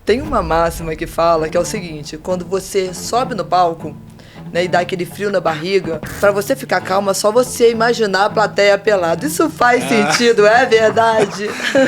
Tem uma máxima que fala que é o seguinte: quando você sobe no palco, né, e dá aquele frio na barriga, pra você ficar calma, só você imaginar a plateia pelada. Isso faz sentido, é verdade?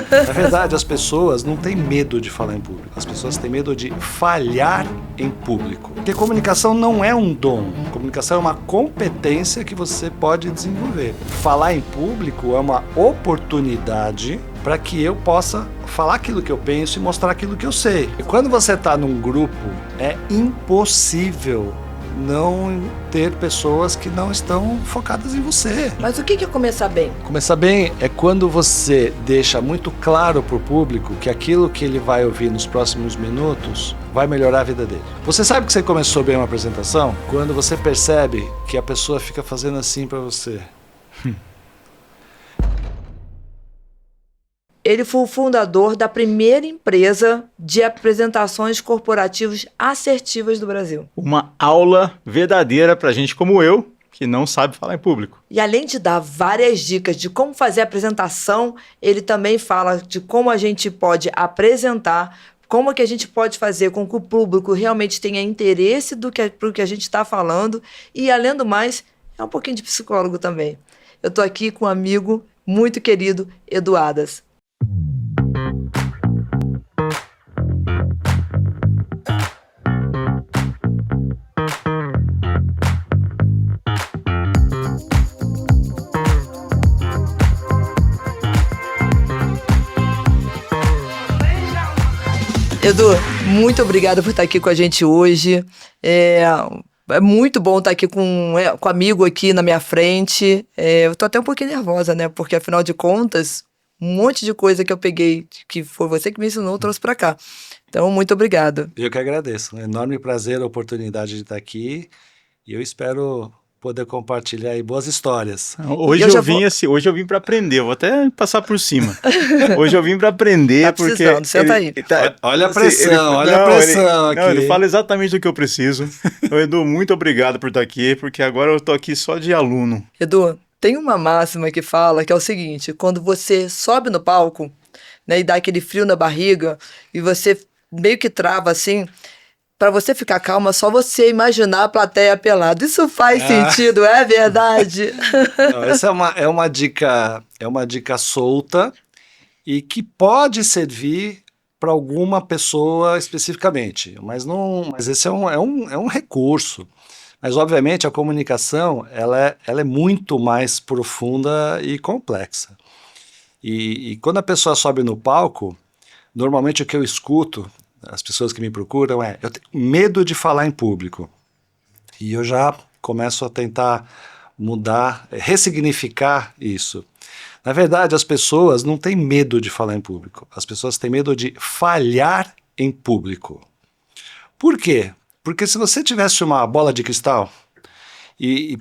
Na verdade, as pessoas não têm medo de falar em público. As pessoas têm medo de falhar em público. Porque comunicação não é um dom. Comunicação é uma competência que você pode desenvolver. Falar em público é uma oportunidade para que eu possa falar aquilo que eu penso e mostrar aquilo que eu sei. E quando você está num grupo, é impossível não ter pessoas que não estão focadas em você. Mas o que é começar bem? Começar bem é quando você deixa muito claro para o público que aquilo que ele vai ouvir nos próximos minutos vai melhorar a vida dele. Você sabe que você começou bem uma apresentação quando você percebe que a pessoa fica fazendo assim para você. Ele foi o fundador da primeira empresa de apresentações corporativas assertivas do Brasil. Uma aula verdadeira pra gente como eu, que não sabe falar em público. E além de dar várias dicas de como fazer a apresentação, ele também fala de como a gente pode apresentar, como que a gente pode fazer com que o público realmente tenha interesse pro que a gente está falando. E, além do mais, é um pouquinho de psicólogo também. Eu estou aqui com um amigo muito querido, Edu Adas. Edu, muito obrigada por estar aqui com a gente hoje. É muito bom estar aqui com um amigo aqui na minha frente. Eu tô até um pouquinho nervosa, né? Porque, afinal de contas, um monte de coisa que eu peguei, que foi você que me ensinou, eu trouxe para cá. Então, muito obrigado. Eu que agradeço. Um enorme prazer, a oportunidade de estar aqui. E eu espero poder compartilhar aí boas histórias. Hoje eu vim para aprender, eu vou até passar por cima. Hoje eu vim para aprender, tá precisando, porque senta aí. Olha a pressão, olha a pressão aqui. Ele fala exatamente do que eu preciso. Então, Edu, muito obrigado por estar aqui, porque agora eu tô aqui só de aluno. Edu, tem uma máxima que fala que é o seguinte: quando você sobe no palco, né, e dá aquele frio na barriga, e você meio que trava assim, para você ficar calma, só você imaginar a plateia pelada. Isso faz sentido, é verdade? Não, essa é uma dica solta e que pode servir para alguma pessoa especificamente, mas esse é um recurso. Mas, obviamente, a comunicação ela é muito mais profunda e complexa. E quando a pessoa sobe no palco, normalmente o que eu escuto, as pessoas que me procuram, eu tenho medo de falar em público. E eu já começo a tentar mudar, ressignificar isso. Na verdade, as pessoas não têm medo de falar em público. As pessoas têm medo de falhar em público. Por quê? Porque se você tivesse uma bola de cristal e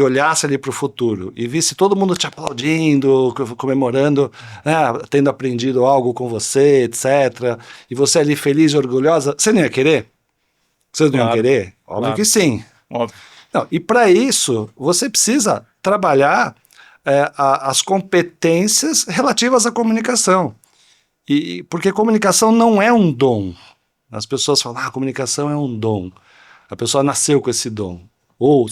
olhasse ali para o futuro e visse todo mundo te aplaudindo, comemorando, né, tendo aprendido algo com você, etc., e você ali feliz e orgulhosa, você não ia querer? Vocês não iam querer? Óbvio que sim. Óbvio. Não, e para isso, você precisa trabalhar as competências relativas à comunicação. Porque comunicação não é um dom. As pessoas falam, a comunicação é um dom. A pessoa nasceu com esse dom. Ou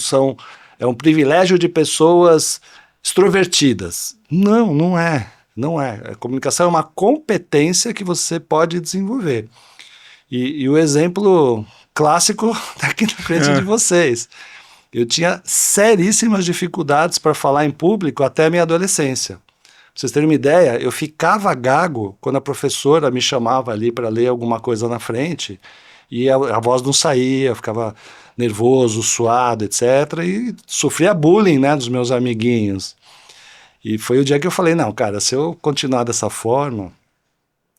é um privilégio de pessoas extrovertidas. Não, não é. Não é. A comunicação é uma competência que você pode desenvolver. E o exemplo clássico está aqui na frente de vocês. Eu tinha seríssimas dificuldades para falar em público até a minha adolescência. Pra vocês terem uma ideia, eu ficava gago quando a professora me chamava ali para ler alguma coisa na frente e a voz não saía, eu ficava nervoso, suado, etc. E sofria bullying, né, dos meus amiguinhos. E foi o dia que eu falei, não, cara, se eu continuar dessa forma,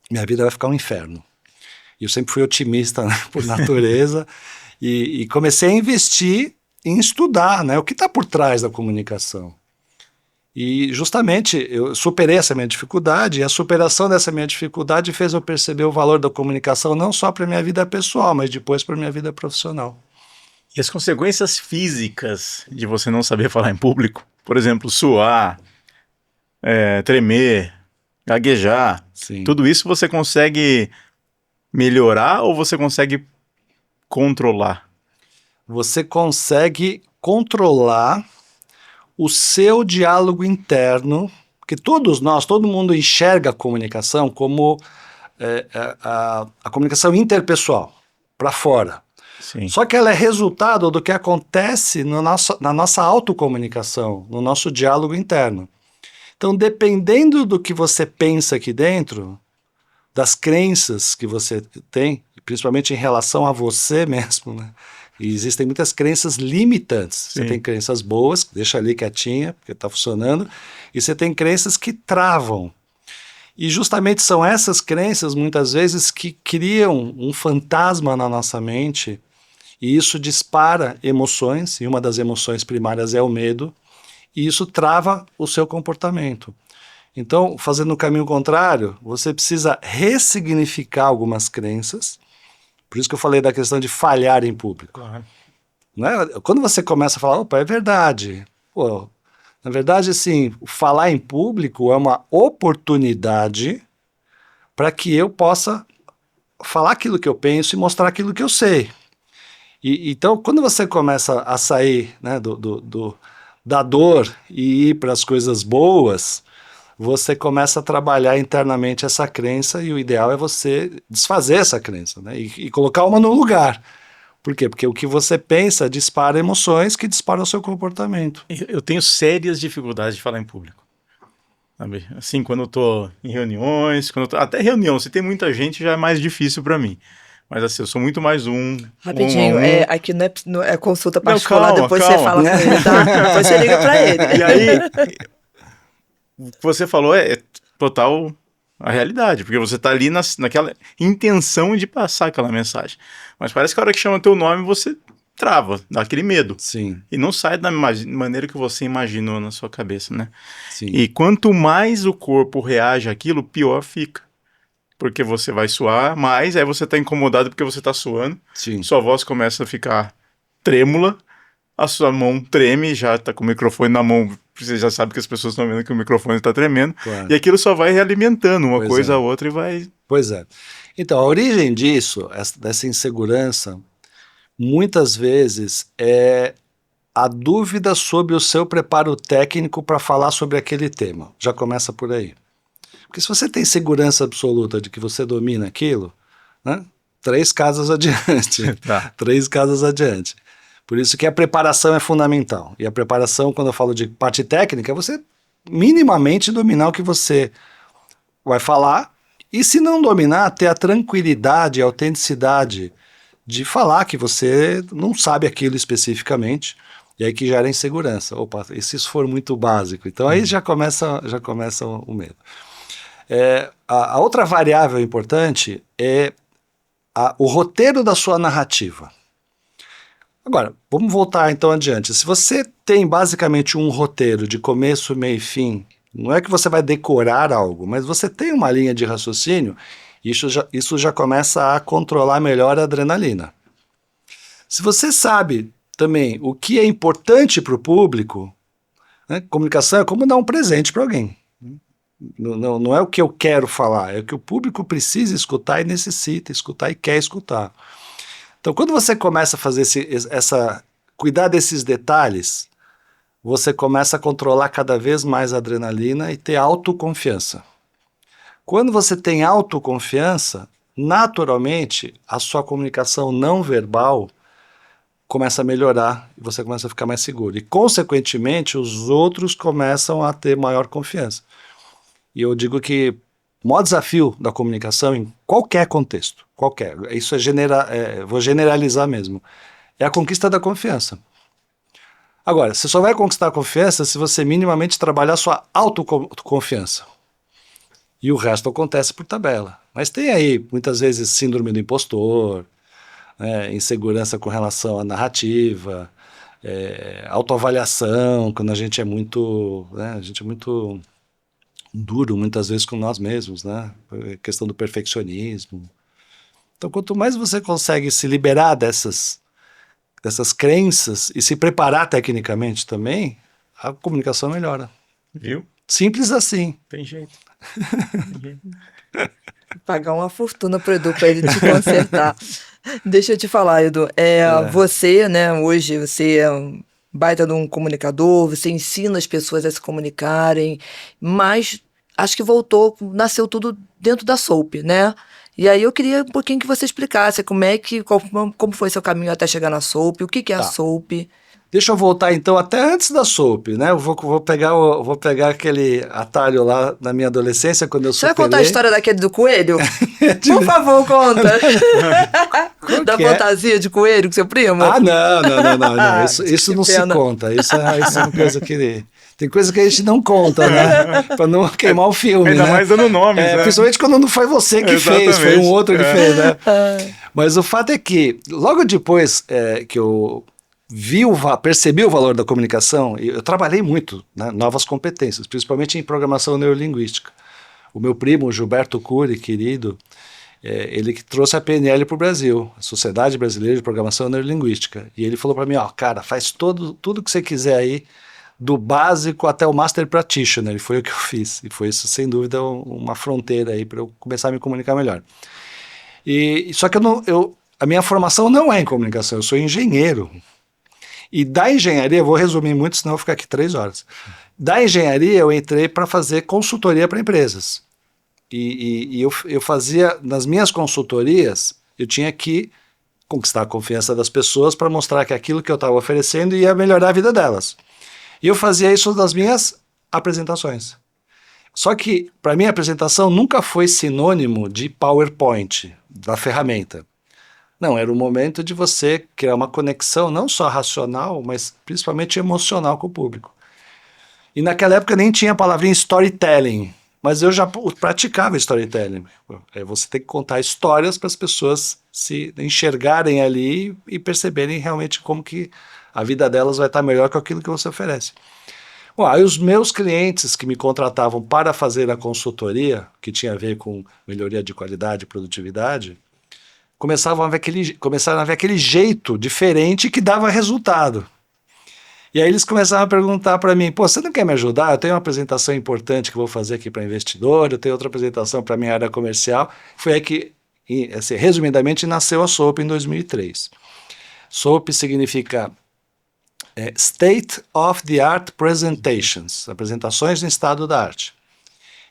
minha vida vai ficar um inferno. E eu sempre fui otimista, né, por natureza e comecei a investir em estudar, né, o que está por trás da comunicação. E justamente eu superei essa minha dificuldade e a superação dessa minha dificuldade fez eu perceber o valor da comunicação não só para a minha vida pessoal, mas depois para a minha vida profissional. E as consequências físicas de você não saber falar em público, por exemplo, suar, tremer, gaguejar, Sim. Tudo isso você consegue melhorar ou você consegue controlar? Você consegue controlar o seu diálogo interno, porque todos nós, todo mundo enxerga a comunicação como a comunicação interpessoal, para fora. Sim. Só que ela é resultado do que acontece na nossa autocomunicação, no nosso diálogo interno. Então, dependendo do que você pensa aqui dentro, das crenças que você tem, principalmente em relação a você mesmo, né? E existem muitas crenças limitantes. Sim. Você tem crenças boas, deixa ali quietinha, porque está funcionando, e você tem crenças que travam. E justamente são essas crenças, muitas vezes, que criam um fantasma na nossa mente, e isso dispara emoções, e uma das emoções primárias é o medo, e isso trava o seu comportamento. Então, fazendo o caminho contrário, você precisa ressignificar algumas crenças. Por isso que eu falei da questão de falhar em público. Claro. Não é? Quando você começa a falar, opa, é verdade. Pô, na verdade, assim, falar em público é uma oportunidade para que eu possa falar aquilo que eu penso e mostrar aquilo que eu sei. Então, quando você começa a sair, né, da dor e ir para as coisas boas, você começa a trabalhar internamente essa crença, e o ideal é você desfazer essa crença, né, e colocar uma no lugar. Por quê? Porque o que você pensa dispara emoções que disparam o seu comportamento. Eu tenho sérias dificuldades de falar em público. Sabe? Assim, quando eu tô em reuniões, até reunião, se tem muita gente já é mais difícil para mim. Mas assim, eu sou muito mais Rapidinho, um a um. aqui não é consulta Não, particular, calma, depois calma. você fala com ele, tá? Depois você liga pra ele. E aí, o que você falou é total a realidade, porque você tá ali naquela intenção de passar aquela mensagem. Mas parece que a hora que chama teu nome, você trava, dá aquele medo. Sim, E não sai da maneira que você imaginou na sua cabeça, né? sim. E quanto mais o corpo reage àquilo, pior fica. Porque você vai suar mais, aí você tá incomodado porque você tá suando, Sim. sua voz começa a ficar trêmula, a sua mão treme, já tá com o microfone na mão, você já sabe que as pessoas estão vendo que o microfone tá tremendo, Claro. e aquilo só vai realimentando uma Pois coisa é. a outra e vai... Pois é. Então, a origem disso, dessa insegurança, muitas vezes é a dúvida sobre o seu preparo técnico para falar sobre aquele tema. Já começa por aí. Porque se você tem segurança absoluta de que você domina aquilo, né, 3 casas adiante. Tá. 3 casas adiante. Por isso que a preparação é fundamental. E a preparação, quando eu falo de parte técnica, é você minimamente dominar o que você vai falar, e se não dominar, ter a tranquilidade e a autenticidade de falar que você não sabe aquilo especificamente, e aí que gera insegurança. Opa, e se isso for muito básico? Então aí já começa o medo. A outra variável importante é o roteiro da sua narrativa. Agora, vamos voltar então adiante. Se você tem basicamente um roteiro de começo, meio e fim, não é que você vai decorar algo, mas você tem uma linha de raciocínio, isso já começa a controlar melhor a adrenalina. Se você sabe também o que é importante para o público, né, comunicação é como dar um presente para alguém. Não é o que eu quero falar, é o que o público precisa escutar e necessita escutar e quer escutar. Então, quando você começa a fazer cuidar desses detalhes, você começa a controlar cada vez mais a adrenalina e ter autoconfiança. Quando você tem autoconfiança, naturalmente, a sua comunicação não verbal começa a melhorar e você começa a ficar mais seguro. E, consequentemente, os outros começam a ter maior confiança. E eu digo que o maior desafio da comunicação em qualquer contexto, isso vou generalizar mesmo, é a conquista da confiança. Agora, você só vai conquistar a confiança se você minimamente trabalhar a sua autoconfiança. E o resto acontece por tabela. Mas tem aí, muitas vezes, síndrome do impostor, insegurança com relação à narrativa, autoavaliação, quando a gente é muito duro, muitas vezes, com nós mesmos, né? A questão do perfeccionismo. Então, quanto mais você consegue se liberar dessas crenças e se preparar tecnicamente também, a comunicação melhora. Viu? Simples assim. Tem jeito. Tem jeito. Pagar uma fortuna pro Edu para ele te consertar. Deixa eu te falar, Edu. Você, né, hoje, você é um baita de um comunicador, você ensina as pessoas a se comunicarem, mas acho que nasceu tudo dentro da Soap, né? E aí eu queria um pouquinho que você explicasse como foi seu caminho até chegar na Soap, o que que é a Tá. Soap. Deixa eu voltar então até antes da Soap, né? Eu vou pegar aquele atalho lá na minha adolescência, quando eu Você vai superei. contar a história daquele do coelho? Por favor, conta. Da que é? fantasia de coelho com seu primo? Ah, não. Isso Que não se pena. conta. Isso é uma coisa que... Tem coisa que a gente não conta, né? Pra não queimar o filme, Ainda né? mais dando nomes, né? Principalmente quando não foi você que fez, foi um Exatamente. outro que fez, né? Mas o fato é que, logo depois que eu percebi o valor da comunicação, eu trabalhei muito, né, novas competências, principalmente em programação neurolinguística. O meu primo, Gilberto Cury, querido, ele que trouxe a PNL para o Brasil, a Sociedade Brasileira de Programação Neurolinguística. E ele falou para mim, cara, faz tudo que você quiser aí, do básico até o Master Practitioner. E foi o que eu fiz. E foi isso, sem dúvida, uma fronteira aí para eu começar a me comunicar melhor. Só que a minha formação não é em comunicação, eu sou engenheiro. E da engenharia, vou resumir muito, senão eu vou ficar aqui 3 horas. Da engenharia, eu entrei para fazer consultoria para empresas. E eu fazia, nas minhas consultorias, eu tinha que conquistar a confiança das pessoas para mostrar que aquilo que eu estava oferecendo ia melhorar a vida delas. E eu fazia isso nas minhas apresentações. Só que, para mim, a apresentação nunca foi sinônimo de PowerPoint, da ferramenta. Não, era o momento de você criar uma conexão não só racional, mas principalmente emocional com o público. E naquela época nem tinha a palavrinha storytelling, mas eu já praticava storytelling. Você tem que contar histórias para as pessoas se enxergarem ali e perceberem realmente como que a vida delas vai estar melhor com aquilo que você oferece. Bom, aí os meus clientes que me contratavam para fazer a consultoria, que tinha a ver com melhoria de qualidade e produtividade, começaram a ver aquele jeito diferente que dava resultado. E aí eles começaram a perguntar para mim, você não quer me ajudar? Eu tenho uma apresentação importante que eu vou fazer aqui para investidor, eu tenho outra apresentação para minha área comercial. Foi aí que, assim, resumidamente, nasceu a Soap em 2003. Soap significa State of the Art Presentations, apresentações em estado da arte.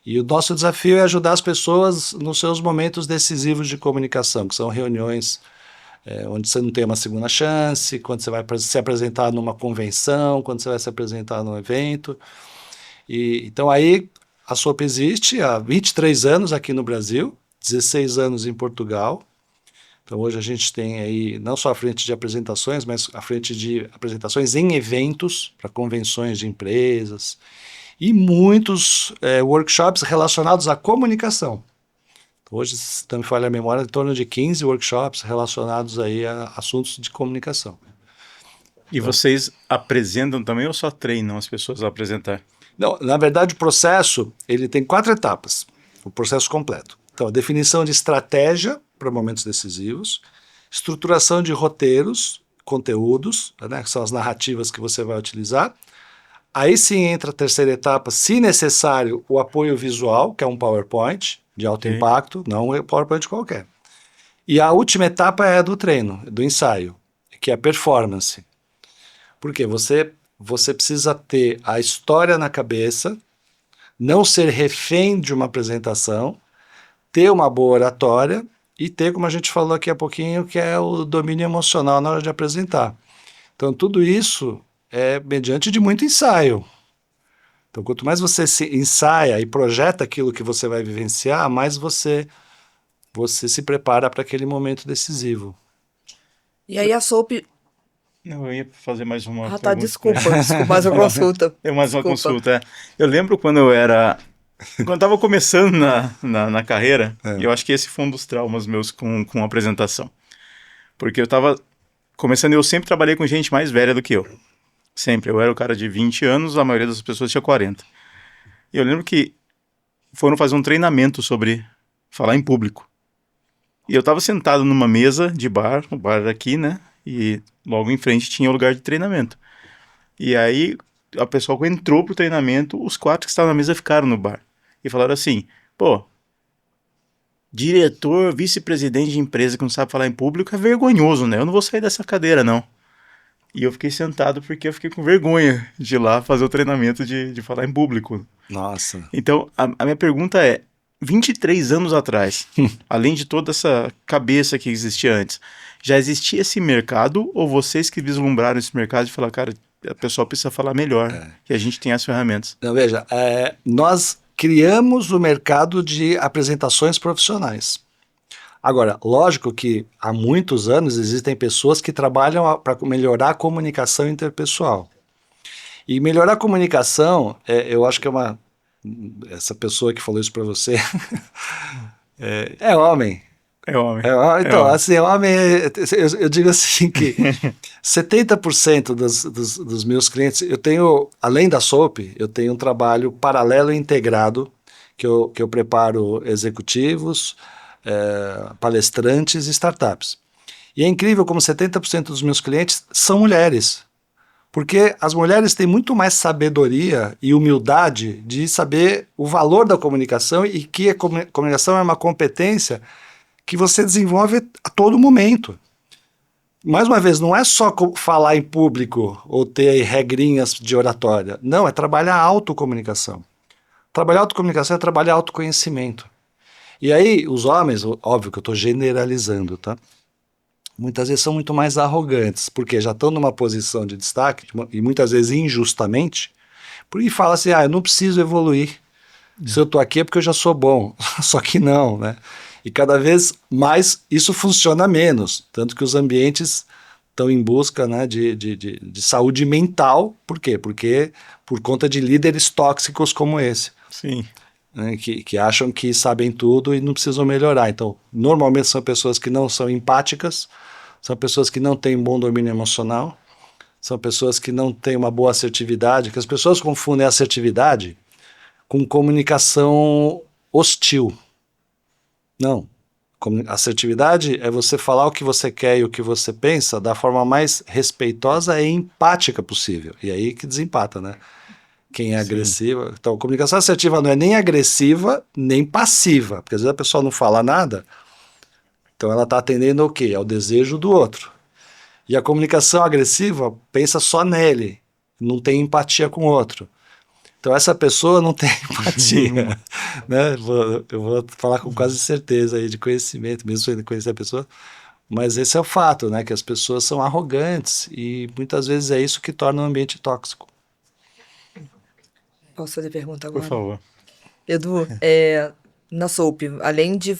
E o nosso desafio é ajudar as pessoas nos seus momentos decisivos de comunicação, que são reuniões onde você não tem uma segunda chance, quando você vai se apresentar numa convenção, quando você vai se apresentar num evento. Então aí a Soap existe há 23 anos aqui no Brasil, 16 anos em Portugal. Então hoje a gente tem aí não só a frente de apresentações, mas a frente de apresentações em eventos, para convenções de empresas, e muitos workshops relacionados à comunicação. Hoje, se não me falha a memória, em torno de 15 workshops relacionados aí a assuntos de comunicação. E vocês apresentam também ou só treinam as pessoas a apresentar? Não, na verdade, o processo ele tem 4 etapas, o processo completo. Então, a definição de estratégia para momentos decisivos, estruturação de roteiros, conteúdos, né, que são as narrativas que você vai utilizar. Aí sim entra a terceira etapa, se necessário, o apoio visual, que é um PowerPoint de alto impacto, não um PowerPoint qualquer. E a última etapa é a do treino, do ensaio, que é a performance. Porque você precisa ter a história na cabeça, não ser refém de uma apresentação, ter uma boa oratória e ter, como a gente falou aqui há pouquinho, que é o domínio emocional na hora de apresentar. Então, tudo isso é mediante de muito ensaio. Então, quanto mais você se ensaia e projeta aquilo que você vai vivenciar, mais você se prepara para aquele momento decisivo. E aí a Soap... Não, eu ia fazer mais uma pergunta. Tá, desculpa, mais uma consulta. É mais uma consulta, Eu lembro quando eu estava começando na carreira, e eu acho que esse foi um dos traumas meus com apresentação. Porque eu estava começando e eu sempre trabalhei com gente mais velha do que eu. Sempre. Eu era o cara de 20 anos, a maioria das pessoas tinha 40. E eu lembro que foram fazer um treinamento sobre falar em público. E eu estava sentado numa mesa de bar, o bar era aqui, né? E logo em frente tinha o lugar de treinamento. E aí, a pessoa que entrou pro treinamento, os 4 que estavam na mesa ficaram no bar. E falaram assim, diretor, vice-presidente de empresa que não sabe falar em público é vergonhoso, né? Eu não vou sair dessa cadeira, não. E eu fiquei sentado porque eu fiquei com vergonha de ir lá fazer o treinamento de falar em público. Nossa. Então, a minha pergunta é, 23 anos atrás, além de toda essa cabeça que existia antes, já existia esse mercado ou vocês que vislumbraram esse mercado e falaram, cara, a pessoa precisa falar melhor e a gente tem as ferramentas? Então, veja, nós criamos o mercado de apresentações profissionais. Agora, lógico que há muitos anos existem pessoas que trabalham para melhorar a comunicação interpessoal. E melhorar a comunicação, eu acho que essa pessoa que falou isso para você é homem. É homem. Então, homem. assim, homem, eu digo assim que 70% dos meus clientes, eu tenho, além da SOAP, eu tenho um trabalho paralelo e integrado, que eu preparo executivos, palestrantes e startups. E é incrível como 70% dos meus clientes são mulheres. Porque as mulheres têm muito mais sabedoria e humildade de saber o valor da comunicação e que a comunicação é uma competência que você desenvolve a todo momento. Mais uma vez, não é só falar em público ou ter regrinhas de oratória. Não, é trabalhar a autocomunicação. Trabalhar a autocomunicação é trabalhar autoconhecimento. E aí, os homens, óbvio que eu estou generalizando, tá? Muitas vezes são muito mais arrogantes, porque já estão numa posição de destaque, e muitas vezes injustamente, porque fala assim, eu não preciso evoluir. Se eu estou aqui é porque eu já sou bom. Só que não, né? E cada vez mais isso funciona menos, tanto que os ambientes estão em busca, né, de saúde mental. Por quê? Porque por conta de líderes tóxicos como esse. Sim. Né, que acham que sabem tudo e não precisam melhorar. Então, normalmente são pessoas que não são empáticas, são pessoas que não têm bom domínio emocional, são pessoas que não têm uma boa assertividade, que as pessoas confundem assertividade com comunicação hostil. Não. Assertividade é você falar o que você quer e o que você pensa da forma mais respeitosa e empática possível. E aí que desempata, né? Quem é agressiva. Então, comunicação assertiva não é nem agressiva, nem passiva. Porque às vezes a pessoa não fala nada, então ela está atendendo ao quê? Ao desejo do outro. E a comunicação agressiva pensa só nele, não tem empatia com o outro. Então essa pessoa não tem empatia, né? Eu vou falar com quase certeza aí de conhecimento, mesmo sem conhecer a pessoa, mas esse é o fato, né? Que as pessoas são arrogantes e muitas vezes é isso que torna o ambiente tóxico. Posso fazer pergunta agora? Por favor. Edu, na SOAP, além de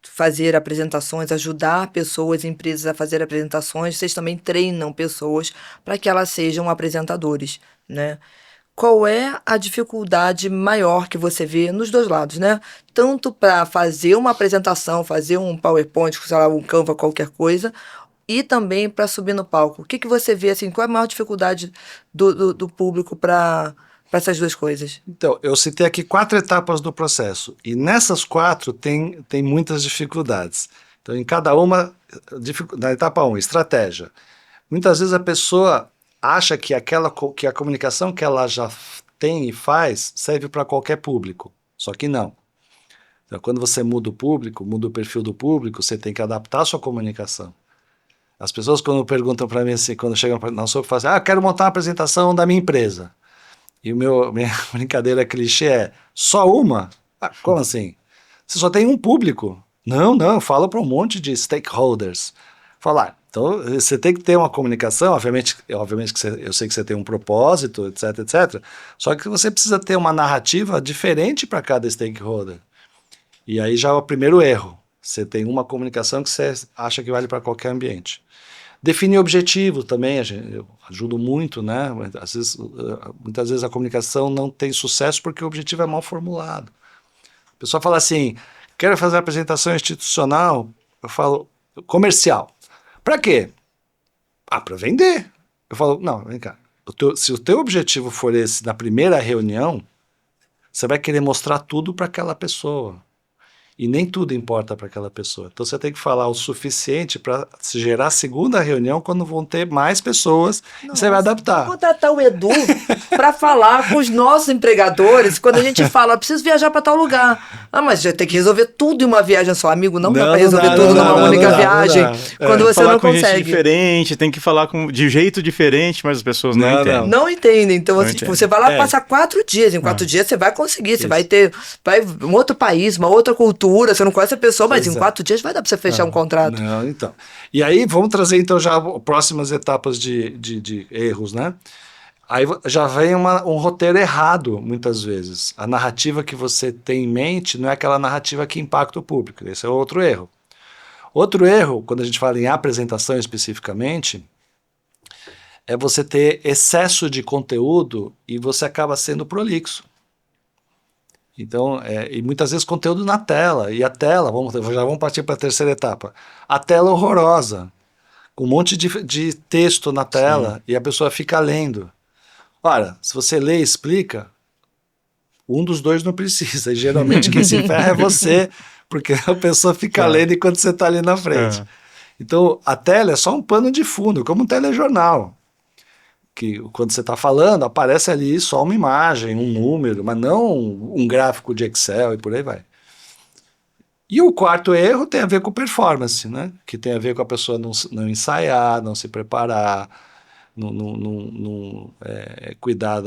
fazer apresentações, ajudar pessoas, empresas a fazer apresentações, vocês também treinam pessoas para que elas sejam apresentadores, né? Qual é a dificuldade maior que você vê nos dois lados, né? Tanto para fazer uma apresentação, fazer um PowerPoint, sei lá, um Canva, qualquer coisa, e também para subir no palco. O que você vê, assim, qual é a maior dificuldade do público para essas duas coisas? Então, eu citei aqui 4 etapas do processo, e nessas 4 tem muitas dificuldades. Então, em cada uma, na etapa 1, estratégia. Muitas vezes a pessoa acha que a comunicação que ela já tem e faz serve para qualquer público, só que não. Então, quando você muda o público, muda o perfil do público, você tem que adaptar a sua comunicação. As pessoas quando perguntam para mim assim, quando chegam para nós, falam assim, quero montar uma apresentação da minha empresa. E minha brincadeira clichê é, só uma? Como assim? Você só tem um público? Não, eu falo para um monte de stakeholders. Falar, então você tem que ter uma comunicação, obviamente que eu sei que você tem um propósito, etc. Só que você precisa ter uma narrativa diferente para cada stakeholder. E aí já é o primeiro erro. Você tem uma comunicação que você acha que vale para qualquer ambiente. Definir objetivo também, eu ajudo muito, né? Muitas vezes a comunicação não tem sucesso porque o objetivo é mal formulado. A pessoa fala assim, quero fazer uma apresentação institucional, eu falo, comercial. Para quê? Para vender. Eu falo, não, vem cá. Se o teu objetivo for esse na primeira reunião, você vai querer mostrar tudo para aquela pessoa. E nem tudo importa para aquela pessoa. Então você tem que falar o suficiente para se gerar a segunda reunião quando vão ter mais pessoas e você vai adaptar. Vou contratar o Edu para falar com os nossos empregadores quando a gente fala, preciso viajar para tal lugar. Ah, mas já tem que resolver tudo em uma viagem só. Amigo, não dá para resolver tudo numa única viagem quando você falar não com gente consegue. diferente, tem que falar de jeito diferente, mas as pessoas não entendem. Não entendem. Então, Não assim, entendem. você vai lá passar 4 dias. Em 4 dias você vai conseguir. Você vai ter um outro país, uma outra cultura. Você não conhece a pessoa, mas em 4 dias vai dar para você fechar um contrato. Não, então. E aí, vamos trazer então já próximas etapas de erros, né? Aí já vem um roteiro errado, muitas vezes. A narrativa que você tem em mente não é aquela narrativa que impacta o público. Esse é outro erro. Outro erro, quando a gente fala em apresentação especificamente, é você ter excesso de conteúdo e você acaba sendo prolixo. Então, e muitas vezes conteúdo na tela. E a tela, já vamos partir para a terceira etapa. A tela horrorosa, com um monte de texto na tela e a pessoa fica lendo. Ora, se você lê e explica, um dos dois não precisa. E geralmente quem se ferra é você, porque a pessoa fica lendo enquanto você está ali na frente. Então, a tela é só um pano de fundo, como um telejornal. Que quando você está falando, aparece ali só uma imagem, um número, mas não um gráfico de Excel e por aí vai. E o quarto erro tem a ver com performance, né? Que tem a ver com a pessoa não ensaiar, não se preparar, não cuidar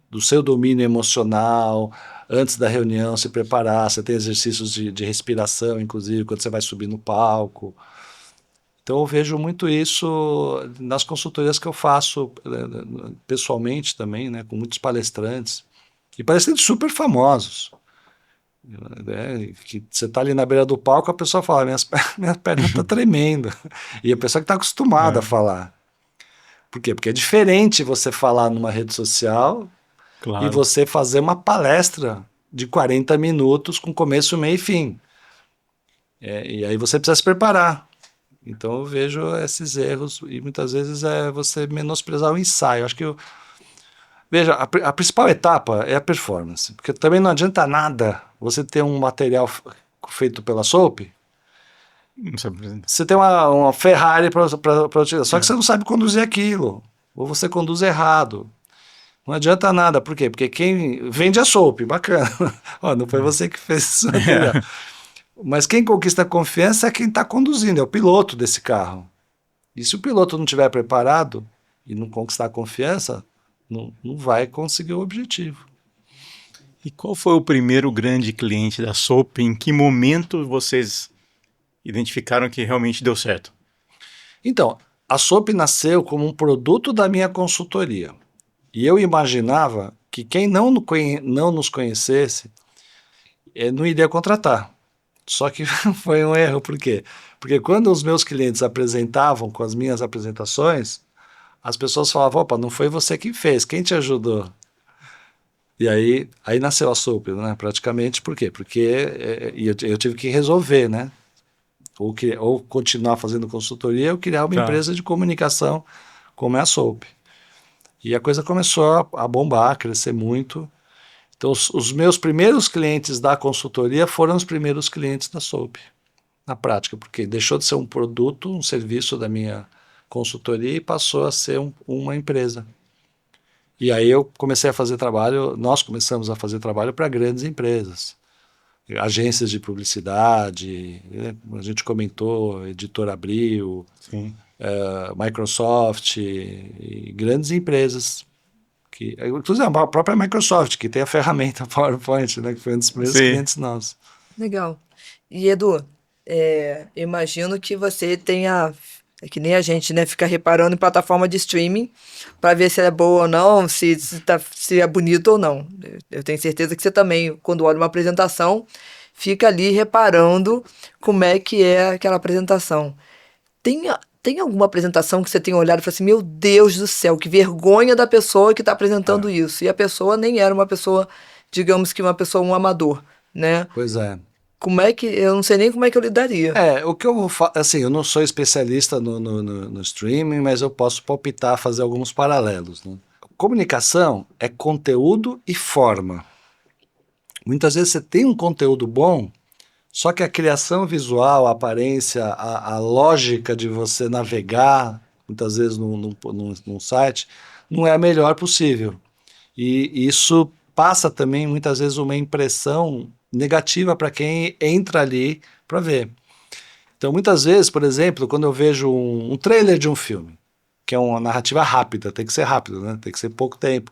do seu domínio emocional antes da reunião, se preparar. Você tem exercícios de respiração, inclusive, quando você vai subir no palco. Então eu vejo muito isso nas consultorias que eu faço pessoalmente também, né, com muitos palestrantes, e palestrantes super famosos. Que você está ali na beira do palco, a pessoa fala, minha perna está tremendo. E a pessoa que está acostumada a falar. Por quê? Porque é diferente você falar numa rede social e você fazer uma palestra de 40 minutos com começo, meio e fim. E aí você precisa se preparar. Então eu vejo esses erros e muitas vezes é você menosprezar o ensaio. Acho que veja, a principal etapa é a performance, porque também não adianta nada você ter um material feito pela Soap. Você tem uma Ferrari para utilizar, só que você não sabe conduzir aquilo, ou você conduz errado. Não adianta nada, por quê? Porque quem vende a Soap, bacana. Não foi você que fez isso. Mas quem conquista a confiança é quem está conduzindo, é o piloto desse carro. E se o piloto não estiver preparado e não conquistar a confiança, não vai conseguir o objetivo. E qual foi o primeiro grande cliente da Soap? Em que momento vocês identificaram que realmente deu certo? Então, a Soap nasceu como um produto da minha consultoria. E eu imaginava que quem não nos conhecesse não iria contratar. Só que foi um erro, por quê? Porque quando os meus clientes apresentavam com as minhas apresentações, as pessoas falavam, opa, não foi você que fez, quem te ajudou? E aí nasceu a Soap, né, praticamente, por quê? Porque eu tive que resolver, né? Ou continuar fazendo consultoria ou criar uma empresa de comunicação como é a Soap. E a coisa começou a bombar, a crescer muito. Então, os meus primeiros clientes da consultoria foram os primeiros clientes da Soap, na prática, porque deixou de ser um produto, um serviço da minha consultoria e passou a ser uma empresa. E aí nós começamos a fazer trabalho para grandes empresas, agências de publicidade, né? A gente comentou, Editora Abril, Microsoft, e grandes empresas. Inclusive a própria Microsoft, que tem a ferramenta PowerPoint, né, que foi um dos primeiros clientes nossos. Legal. E Edu, imagino que você tenha, que nem a gente, né, fica reparando em plataforma de streaming para ver se é boa ou não, se é bonito ou não. Eu tenho certeza que você também, quando olha uma apresentação, fica ali reparando como é que é aquela apresentação. Tem alguma apresentação que você tenha olhado e falado assim, meu Deus do céu, que vergonha da pessoa que está apresentando isso. E a pessoa nem era uma pessoa, digamos que um amador, né? Pois é. Eu não sei nem como é que eu lidaria. O que eu assim, eu não sou especialista no streaming, mas eu posso palpitar, fazer alguns paralelos, né? Comunicação é conteúdo e forma. Muitas vezes você tem um conteúdo bom, só que a criação visual, a aparência, a lógica de você navegar, muitas vezes num site, não é a melhor possível. E isso passa também, muitas vezes, uma impressão negativa para quem entra ali para ver. Então, muitas vezes, por exemplo, quando eu vejo um trailer de um filme, que é uma narrativa rápida, tem que ser rápido, né? Tem que ser pouco tempo,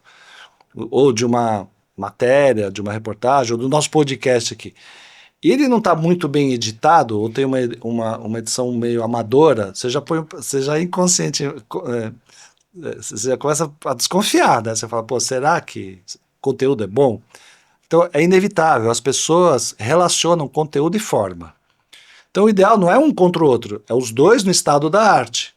ou de uma matéria, de uma reportagem, ou do nosso podcast aqui. E ele não está muito bem editado, ou tem uma edição meio amadora, você já inconsciente, você já começa a desconfiar, né? Você fala, pô, será que o conteúdo é bom? Então é inevitável, as pessoas relacionam conteúdo e forma. Então o ideal não é um contra o outro, é os dois no estado da arte.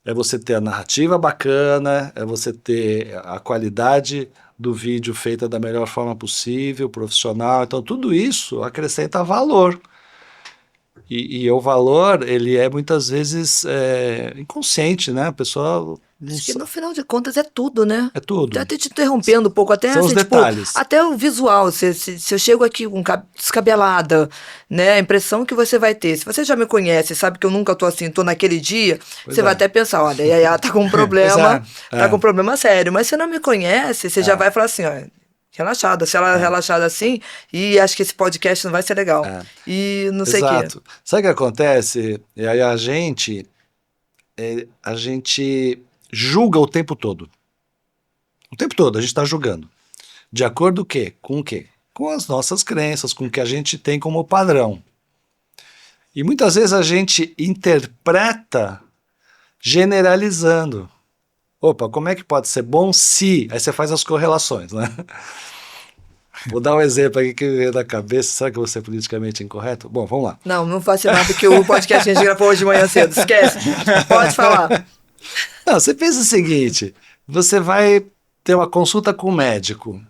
É você ter a narrativa bacana, é você ter a qualidade do vídeo feita da melhor forma possível, profissional. Então tudo isso acrescenta valor. E o valor, ele é muitas vezes inconsciente, né? A pessoa não Acho que no sabe. final de contas é tudo, né? É tudo. Até te interrompendo um pouco, até São os assim, tipo, detalhes. até o visual, se eu chego aqui com descabelada, né, a impressão que você vai ter, se você já me conhece, sabe que eu nunca tô assim, tô naquele dia, Pois você vai é. até pensar, olha, a Yaya tá com um problema, Pois é, tá com um problema sério, mas se não me conhece, você já vai falar assim, ó, relaxada, se ela é relaxada assim, e acho que esse podcast não vai ser legal, e não sei o quê. Exato. Sabe o que acontece? E aí a gente julga o tempo todo. O tempo todo a gente está julgando. De acordo com o quê? Com as nossas crenças, com o que a gente tem como padrão. E muitas vezes a gente interpreta generalizando. Opa, como é que pode ser bom se... Aí você faz as correlações, né? Vou dar um exemplo aqui que veio da cabeça. Será que eu vou ser politicamente incorreto? Bom, vamos lá. Não faça nada, porque o podcast a gente gravou hoje de manhã cedo, esquece, pode falar. Não, você pensa o seguinte, você vai ter uma consulta com o médico,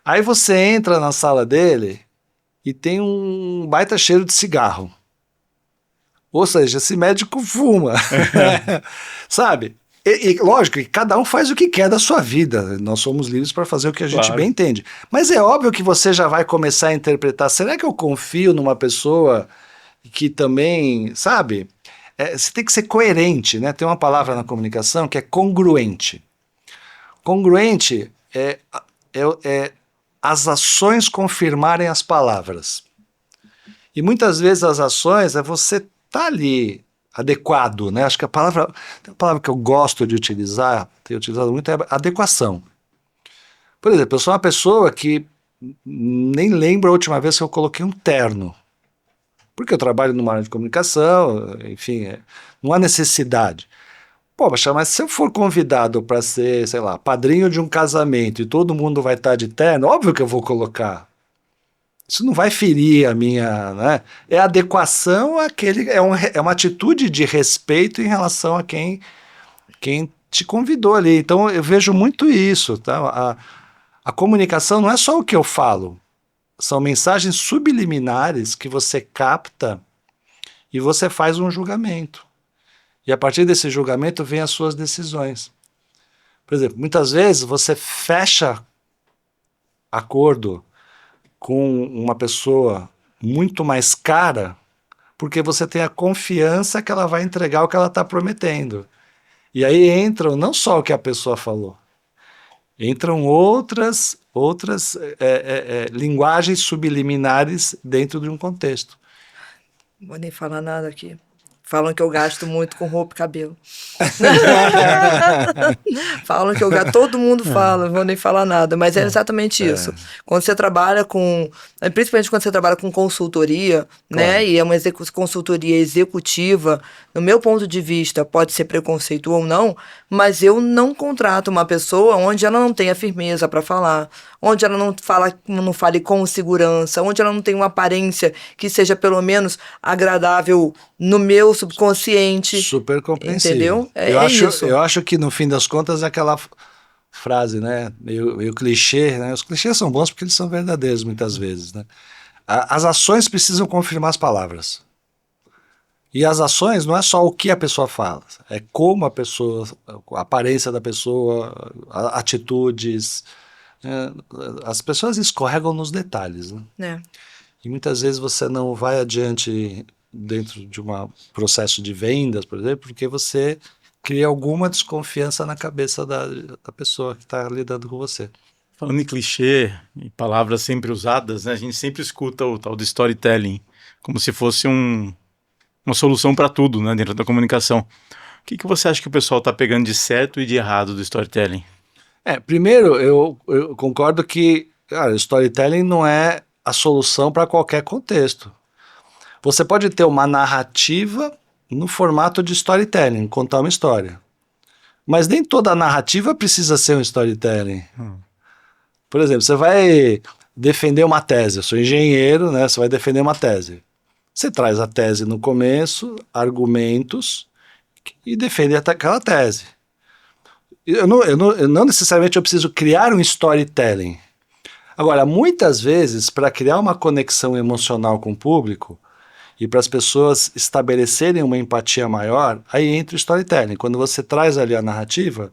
aí você entra na sala dele e tem um baita cheiro de cigarro. Ou seja, esse médico fuma, sabe? E lógico, cada um faz o que quer da sua vida, nós somos livres para fazer o que a gente Claro. bem entende. Mas é óbvio que você já vai começar a interpretar, será que eu confio numa pessoa que também, sabe? Você tem que ser coerente, né? Tem uma palavra na comunicação que é congruente. Congruente é as ações confirmarem as palavras. E muitas vezes as ações é você tá ali adequado, né? Acho que a palavra que eu gosto de utilizar, tenho utilizado muito, é adequação. Por exemplo, eu sou uma pessoa que nem lembro a última vez que eu coloquei um terno. Porque eu trabalho numa área de comunicação, enfim, não há necessidade. Pô, mas se eu for convidado para ser, sei lá, padrinho de um casamento e todo mundo vai estar de terno, óbvio que eu vou colocar. Isso não vai ferir a minha, né? É adequação àquele, é uma atitude de respeito em relação a quem te convidou ali. Então eu vejo muito isso, tá? A comunicação não é só o que eu falo, são mensagens subliminares que você capta e você faz um julgamento. E a partir desse julgamento vem as suas decisões. Por exemplo, muitas vezes você fecha acordo com uma pessoa muito mais cara porque você tem a confiança que ela vai entregar o que ela está prometendo. E aí entram não só o que a pessoa falou, entram outras linguagens subliminares dentro de um contexto. Não vou nem falar nada aqui. Falam que eu gasto muito com roupa e cabelo. Falam que eu gasto. Todo mundo fala, não vou nem falar nada, mas é exatamente isso. Quando você trabalha com. Principalmente quando você trabalha com consultoria, né? Claro. E é uma consultoria executiva, no meu ponto de vista, pode ser preconceito ou não, mas eu não contrato uma pessoa onde ela não tenha firmeza para falar, onde ela não fale com segurança, onde ela não tenha uma aparência que seja pelo menos agradável no meu subconsciente. Super compreensível. Entendeu? Isso. Eu acho que no fim das contas é aquela frase, né? Meio clichê, né? Os clichês são bons porque eles são verdadeiros muitas vezes, né? As ações precisam confirmar as palavras. E as ações não é só o que a pessoa fala, é como a pessoa, a aparência da pessoa, atitudes, As pessoas escorregam nos detalhes, né? né? E muitas vezes você não vai adiante dentro de um processo de vendas, por exemplo, porque você cria alguma desconfiança na cabeça da pessoa que está lidando com você. Falando em clichê e palavras sempre usadas, né, a gente sempre escuta o tal do storytelling como se fosse uma solução para tudo, né, dentro da comunicação. O que você acha que o pessoal está pegando de certo e de errado do storytelling? Primeiro, eu concordo que, cara, storytelling não é a solução para qualquer contexto. Você pode ter uma narrativa no formato de storytelling, contar uma história. Mas nem toda narrativa precisa ser um storytelling. Por exemplo, você vai defender uma tese. Eu sou engenheiro, né? Você vai defender uma tese. Você traz a tese no começo, argumentos, e defende aquela tese. Eu não necessariamente eu preciso criar um storytelling. Agora, muitas vezes, para criar uma conexão emocional com o público e para as pessoas estabelecerem uma empatia maior, aí entra o storytelling. Quando você traz ali a narrativa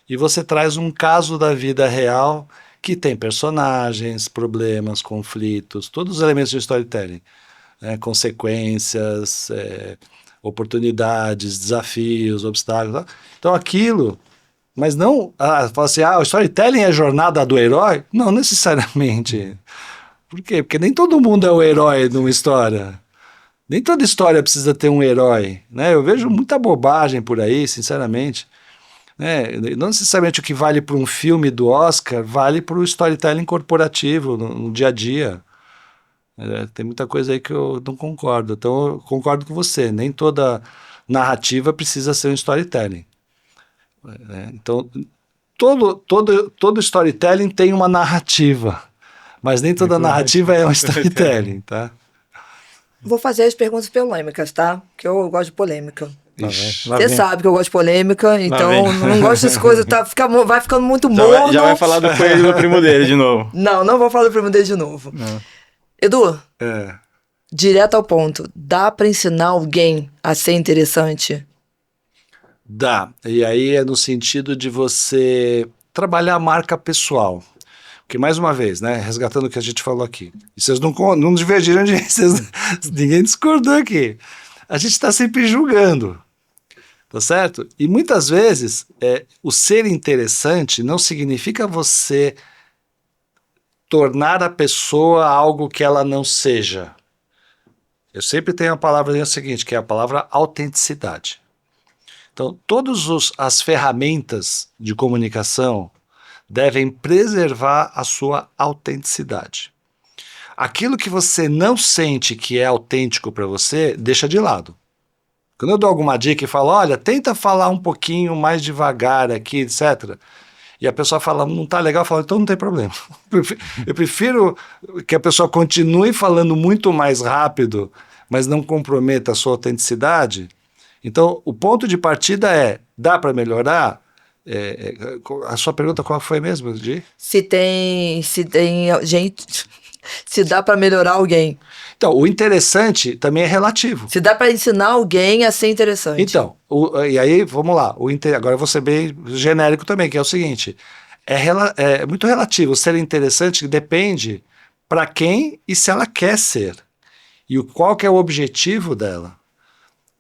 e você traz um caso da vida real que tem personagens, problemas, conflitos, todos os elementos de storytelling, né? Consequências, oportunidades, desafios, obstáculos. Então aquilo... Mas não, fala assim, o storytelling é a jornada do herói? Não necessariamente. Por quê? Porque nem todo mundo é o herói numa história. Nem toda história precisa ter um herói, né? Eu vejo muita bobagem por aí, sinceramente. Né? Não necessariamente o que vale para um filme do Oscar vale para o storytelling corporativo, no dia a dia. Tem muita coisa aí que eu não concordo. Então eu concordo com você, nem toda narrativa precisa ser um storytelling. Então, todo storytelling tem uma narrativa, mas nem toda narrativa é um storytelling, tá? Vou fazer as perguntas polêmicas, tá? Porque eu gosto de polêmica. Lá Você vem. sabe que eu gosto de polêmica, então vem. não gosto dessas coisas, vai ficando muito morno. Já vai falar do coelho do primo dele de novo. Não vou falar do primo dele de novo. Edu, direto ao ponto, dá pra ensinar alguém a ser interessante? Dá. E aí é no sentido de você trabalhar a marca pessoal. Porque, mais uma vez, né, resgatando o que a gente falou aqui, e vocês não divergiram de ninguém discordou aqui. A gente está sempre julgando, tá certo? E muitas vezes o ser interessante não significa você tornar a pessoa algo que ela não seja. Eu sempre tenho a palavra seguinte, que é a palavra autenticidade. Então, todas as ferramentas de comunicação devem preservar a sua autenticidade. Aquilo que você não sente que é autêntico para você, deixa de lado. Quando eu dou alguma dica e falo, olha, tenta falar um pouquinho mais devagar aqui, etc., e a pessoa fala, não tá legal, eu falo, então não tem problema. Eu prefiro que a pessoa continue falando muito mais rápido, mas não comprometa a sua autenticidade. Então, o ponto de partida dá para melhorar? A sua pergunta qual foi mesmo, Gi? Se tem gente, se dá pra melhorar alguém. Então, o interessante também é relativo. Se dá pra ensinar alguém a ser interessante. Então, e aí, vamos lá. Agora eu vou ser bem genérico também, que é o seguinte. É muito relativo. Ser interessante depende para quem e se ela quer ser. E qual que é o objetivo dela.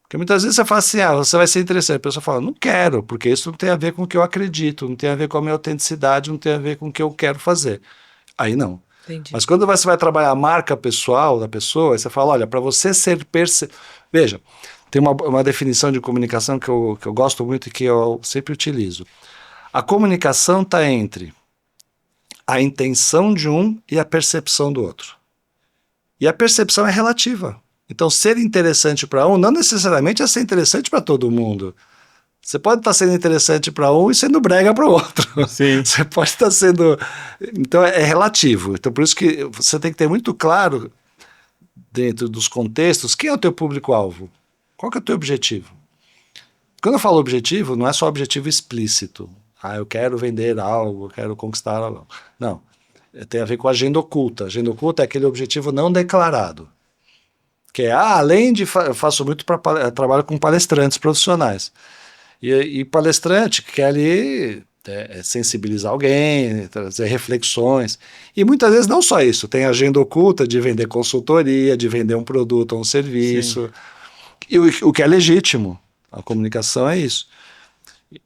Porque muitas vezes você fala assim, você vai ser interessante. A pessoa fala, não quero, porque isso não tem a ver com o que eu acredito, não tem a ver com a minha autenticidade, não tem a ver com o que eu quero fazer. Aí não. Entendi. Mas quando você vai trabalhar a marca pessoal da pessoa, você fala, olha, para você ser Veja, tem uma definição de comunicação que eu gosto muito e que eu sempre utilizo. A comunicação está entre a intenção de um e a percepção do outro. E a percepção é relativa. Então, ser interessante para um não necessariamente é ser interessante para todo mundo. Você pode estar sendo interessante para um e sendo brega para o outro. Sim. Você pode estar sendo... Então, é relativo. Então, por isso que você tem que ter muito claro, dentro dos contextos, quem é o teu público-alvo? Qual que é o teu objetivo? Quando eu falo objetivo, não é só objetivo explícito. Eu quero vender algo, eu quero conquistar algo. Não. Tem a ver com a agenda oculta. A agenda oculta é aquele objetivo não declarado. Que além de... Eu faço muito trabalho com palestrantes profissionais. E palestrante que quer ali sensibilizar alguém, trazer reflexões. E muitas vezes não só isso, tem agenda oculta de vender consultoria, de vender um produto ou um serviço, e o que é legítimo. A comunicação é isso.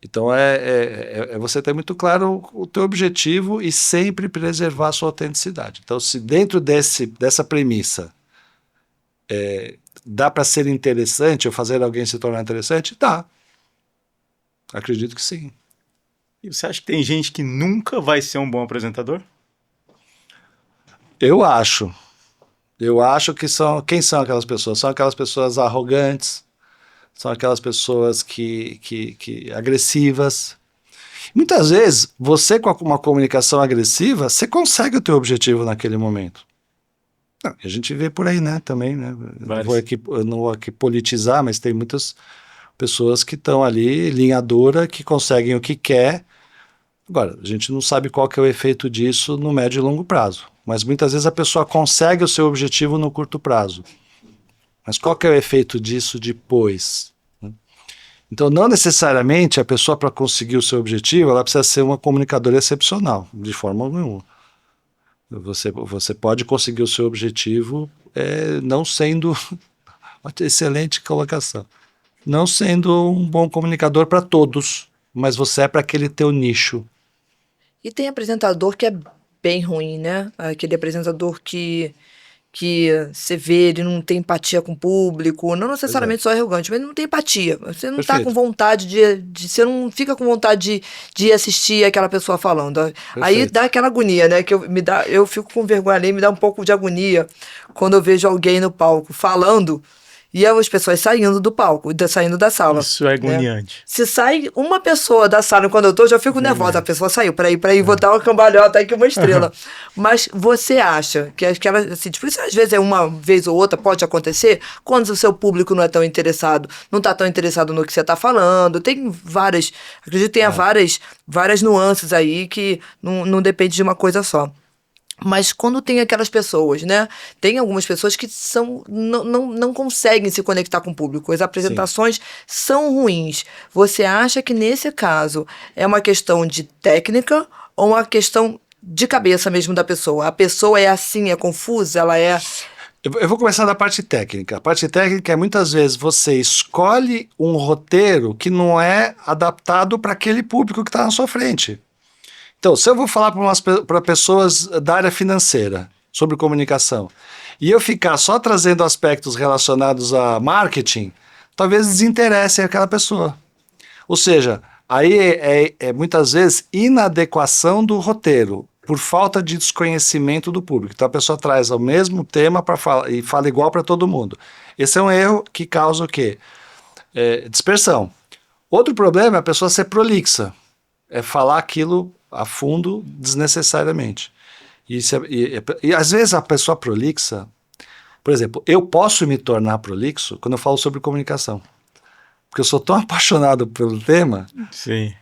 Então é você ter muito claro o teu objetivo e sempre preservar a sua autenticidade. Então, se dentro dessa premissa dá para ser interessante ou fazer alguém se tornar interessante, dá. Acredito que sim. E você acha que tem gente que nunca vai ser um bom apresentador? Eu acho que quem são aquelas pessoas? São aquelas pessoas arrogantes, são aquelas pessoas que agressivas. Muitas vezes, você com uma comunicação agressiva, você consegue o teu objetivo naquele momento. Não, a gente vê por aí, né, também, né? Eu não vou aqui politizar, mas tem muitas pessoas que estão ali, linha dura, que conseguem o que quer. Agora, a gente não sabe qual que é o efeito disso no médio e longo prazo. Mas muitas vezes a pessoa consegue o seu objetivo no curto prazo. Mas qual que é o efeito disso depois? Então, não necessariamente a pessoa, para conseguir o seu objetivo, ela precisa ser uma comunicadora excepcional, de forma nenhuma. Você pode conseguir o seu objetivo não sendo... Excelente colocação. Não sendo um bom comunicador para todos, mas você é para aquele teu nicho. E tem apresentador que é bem ruim, né? Aquele apresentador que você vê, ele não tem empatia com o público, não necessariamente só arrogante, mas ele não tem empatia. Você não está com vontade você não fica com vontade de assistir aquela pessoa falando. Aí dá aquela agonia, né? Eu fico com vergonha ali, me dá um pouco de agonia quando eu vejo alguém no palco falando e as pessoas saindo do palco, saindo da sala. Isso é agoniante. Né? Se sai uma pessoa da sala quando eu tô, já fico nervosa. A pessoa saiu, peraí, vou dar uma cambalhota aí que uma estrela. Mas você acha que aquela, assim, tipo, isso às vezes é uma vez ou outra, pode acontecer, quando o seu público não é tão interessado, não tá tão interessado no que você tá falando. Tem várias, acredito que tenha várias nuances aí que não depende de uma coisa só. Mas quando tem aquelas pessoas, né? Tem algumas pessoas que não conseguem se conectar com o público. As apresentações são ruins. Você acha que nesse caso é uma questão de técnica ou uma questão de cabeça mesmo da pessoa? A pessoa é assim, é confusa, ela é... Eu vou começar da parte técnica. A parte técnica é muitas vezes você escolhe um roteiro que não é adaptado para aquele público que está na sua frente. Então, se eu vou falar para pessoas da área financeira sobre comunicação e eu ficar só trazendo aspectos relacionados a marketing, talvez desinteresse aquela pessoa. Ou seja, aí é muitas vezes inadequação do roteiro por falta de desconhecimento do público. Então a pessoa traz o mesmo tema e fala igual para todo mundo. Esse é um erro que causa o quê? Dispersão. Outro problema é a pessoa ser prolixa, é falar aquilo a fundo desnecessariamente. E às vezes a pessoa prolixa, por exemplo, eu posso me tornar prolixo quando eu falo sobre comunicação. Porque eu sou tão apaixonado pelo tema. Sim.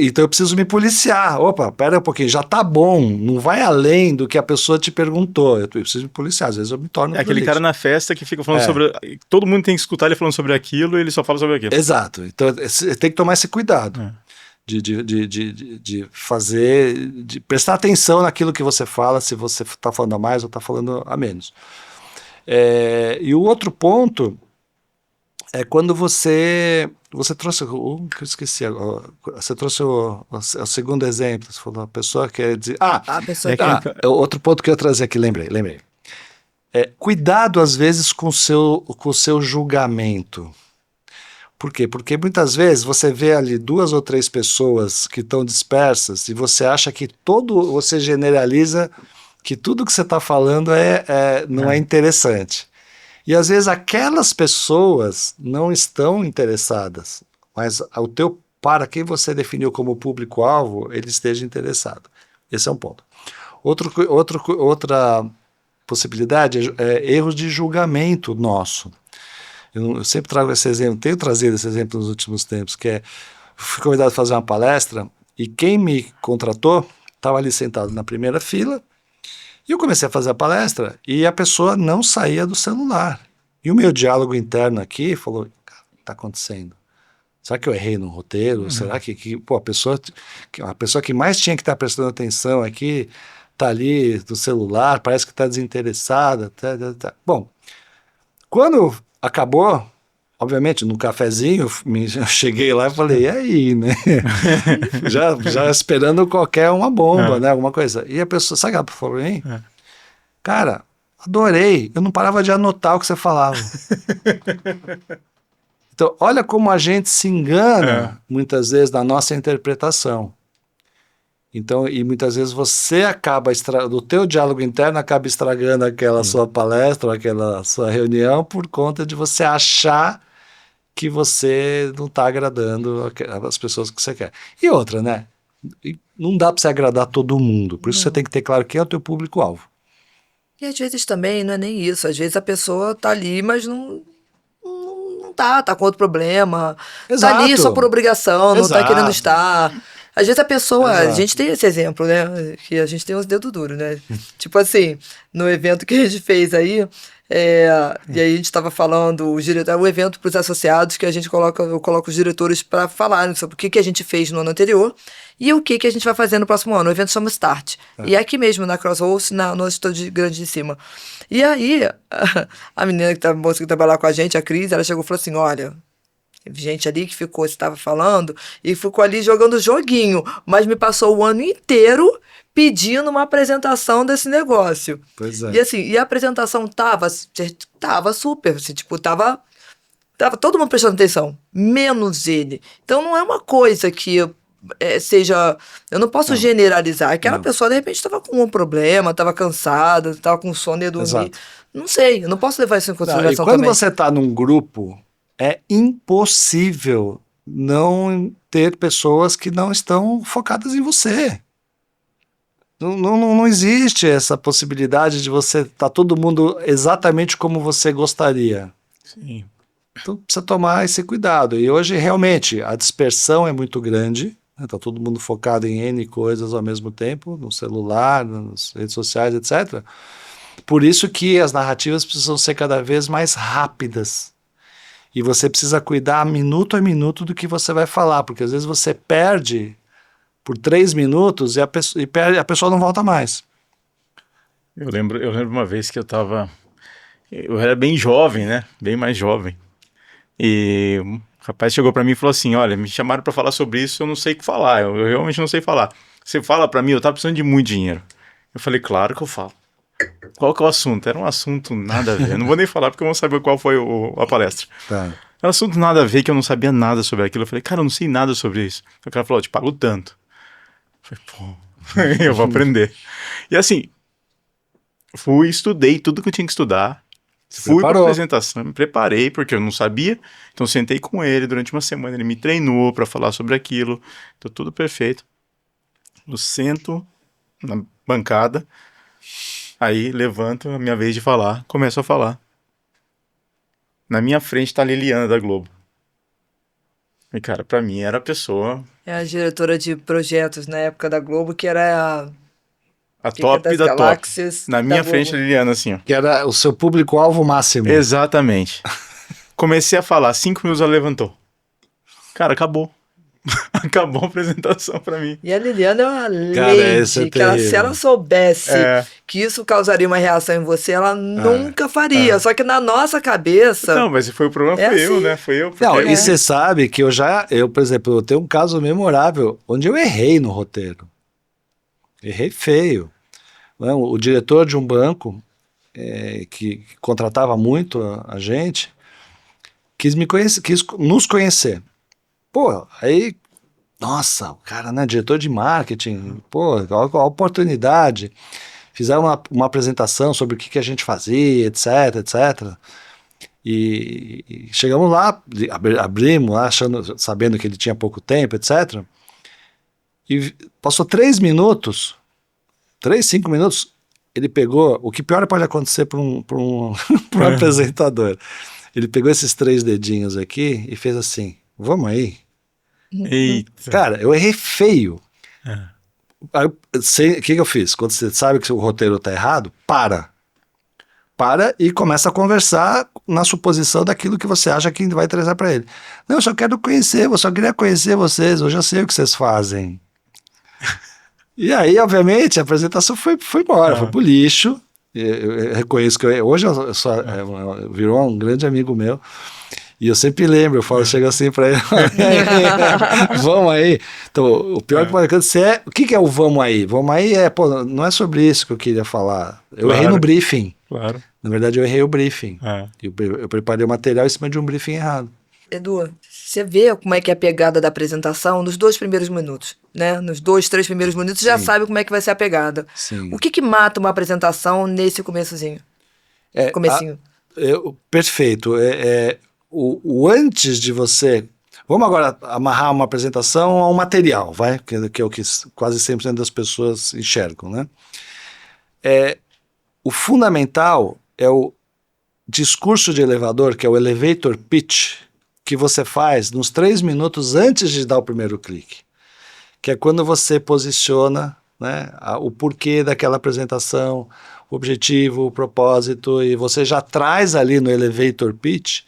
Então eu preciso me policiar. Opa, pera um pouquinho, já tá bom. Não vai além do que a pessoa te perguntou. Eu preciso me policiar. Às vezes eu me torno aquele cara na festa que fica falando sobre... Todo mundo tem que escutar ele falando sobre aquilo e ele só fala sobre aquilo. Exato. Então tem que tomar esse cuidado. De fazer, de prestar atenção naquilo que você fala, se você está falando a mais ou está falando a menos. E o outro ponto é quando você trouxe, que eu esqueci, você trouxe o segundo exemplo, você falou, a pessoa quer dizer... outro ponto que eu ia trazer aqui, lembrei. Cuidado às vezes com o seu julgamento. Por quê? Porque muitas vezes você vê ali 2 ou 3 pessoas que estão dispersas e você acha que você generaliza que tudo que você está falando não é interessante. E às vezes aquelas pessoas não estão interessadas, mas para quem você definiu como público-alvo, ele esteja interessado. Esse é um ponto. Outra possibilidade é erros de julgamento nosso. Eu sempre trago esse exemplo, tenho trazido esse exemplo nos últimos tempos, fui convidado a fazer uma palestra e quem me contratou estava ali sentado na primeira fila e eu comecei a fazer a palestra e a pessoa não saía do celular. E o meu diálogo interno aqui falou, cara, o que está acontecendo? Será que eu errei no roteiro? Será que pô, a pessoa que mais tinha que estar prestando atenção aqui tá ali no celular, parece que está desinteressada. Bom, quando acabou, obviamente, no cafezinho, eu cheguei lá e falei, e aí, né? já esperando qualquer uma bomba, né? Alguma coisa. E a pessoa, sabe o que ela falou pra mim? Cara, adorei. Eu não parava de anotar o que você falava. Então, olha como a gente se engana muitas vezes na nossa interpretação. Então, e muitas vezes você acaba, do teu diálogo interno, acaba estragando aquela sua palestra, ou aquela sua reunião, por conta de você achar que você não está agradando as pessoas que você quer. E outra, né? Não dá para você agradar todo mundo. Por isso você tem que ter claro quem é o teu público-alvo. E às vezes também não é nem isso. Às vezes a pessoa tá ali, mas não tá com outro problema. Tá ali Exato. só por obrigação, não tá Exato. querendo estar. Às vezes a pessoa, a Exato. gente tem esse exemplo, né? Que a gente tem os dedos duros, né? Tipo assim, no evento que a gente fez aí, e aí a gente estava falando, o evento para os associados, que eu coloco os diretores para falarem sobre o que a gente fez no ano anterior e o que a gente vai fazer no próximo ano. O evento chama Start. E é aqui mesmo, na Crossroads, no estúdio grande de cima. E aí, a menina a moça que trabalha com a gente, a Cris, ela chegou e falou assim, olha... Teve gente ali que ficou, você estava falando, e ficou ali jogando joguinho, mas me passou o ano inteiro pedindo uma apresentação desse negócio. Pois é. E assim, e a apresentação tava super, assim, tipo, tava todo mundo prestando atenção, menos ele. Então não é uma coisa que seja... Eu não posso generalizar. Aquela pessoa, de repente, estava com um problema, estava cansada, estava com sono e ia dormir. Exato. Não sei, eu não posso levar isso em E consideração quando também. você está num grupo, é impossível não ter pessoas que não estão focadas em você. Não existe essa possibilidade de você estar todo mundo exatamente como você gostaria. Sim. Então precisa tomar esse cuidado. E hoje, realmente, a dispersão é muito grande. Está todo mundo focado em N coisas ao mesmo tempo, no celular, nas redes sociais, etc. Por isso que as narrativas precisam ser cada vez mais rápidas. E você precisa cuidar minuto a minuto do que você vai falar, porque às vezes você perde por 3 minutos e a pessoa não volta mais. Eu lembro uma vez que eu era bem jovem, né? Bem mais jovem. E o rapaz chegou pra mim e falou assim, olha, me chamaram pra falar sobre isso, eu não sei o que falar, eu realmente não sei falar. Você fala pra mim, eu tava precisando de muito dinheiro. Eu falei, claro que eu falo. Qual que é o assunto? Era um assunto nada a ver. Eu não vou nem falar porque eu não sabia qual foi a palestra. Tá. Era um assunto nada a ver, que eu não sabia nada sobre aquilo. Eu falei, cara, eu não sei nada sobre isso. O cara falou, eu te pago tanto. Eu falei, pô, eu vou aprender. E assim, estudei tudo que eu tinha que estudar. Fui para a apresentação, me preparei, porque eu não sabia. Então sentei com ele durante uma semana, ele me treinou para falar sobre aquilo. Então tudo perfeito. Eu sento na bancada, aí levanto, a minha vez de falar, começo a falar. Na minha frente tá a Liliana da Globo. E cara, pra mim era a pessoa... É a diretora de projetos na época da Globo, que era a top da galáxias top. Na minha frente a Liliana, assim, ó. Que era o seu público-alvo máximo. Exatamente. Comecei a falar, 5 minutos ela levantou. Cara, acabou. Acabou a apresentação pra mim. E a Liliana é uma lady, que se ela soubesse que isso causaria uma reação em você, ela nunca faria. Só que na nossa cabeça... Não, mas foi o problema, foi eu, né? Foi eu. Não, e você sabe que eu, por exemplo, eu tenho um caso memorável onde eu errei no roteiro. Errei feio. O diretor de um banco que contratava muito a gente quis nos conhecer. Pô, aí, nossa, o cara, né, diretor de marketing, pô, a oportunidade. Fizeram uma apresentação sobre o que a gente fazia, etc, etc. E chegamos lá, abrimos lá, sabendo que ele tinha pouco tempo, etc. E passou 3 minutos, 5 minutos, ele pegou, o que pior pode acontecer para um apresentador. Ele pegou esses 3 dedinhos aqui e fez assim, vamos aí. Eita. Cara, eu errei feio. Aí, o que eu fiz? Quando você sabe que o roteiro tá errado, para. para e começa a conversar na suposição daquilo que você acha que vai trazer para ele. Não, eu só quero conhecer, eu só queria conhecer vocês, eu já sei o que vocês fazem. E aí, obviamente, a apresentação foi embora, foi pro lixo. Eu reconheço que hoje virou um grande amigo meu. E eu sempre lembro, eu falo, chego assim pra ele, vamos aí. Então, o pior que pode acontecer o que é o vamos aí? Vamos aí não é sobre isso que eu queria falar. Eu errei no briefing. Claro. Na verdade, eu errei o briefing. Eu preparei o material em cima de um briefing errado. Edu, você vê como é que é a pegada da apresentação nos 2 primeiros minutos, né? Nos 2, 3 primeiros minutos, você já sabe como é que vai ser a pegada. Sim. O que mata uma apresentação nesse começozinho? Comecinho. Perfeito. O antes de você... Vamos agora amarrar uma apresentação a um material, vai? Que é o que quase 100% das pessoas enxergam, né? O fundamental é o discurso de elevador, que é o elevator pitch, que você faz nos 3 minutos antes de dar o primeiro clique. Que é quando você posiciona, né, o porquê daquela apresentação, o objetivo, o propósito, e você já traz ali no elevator pitch.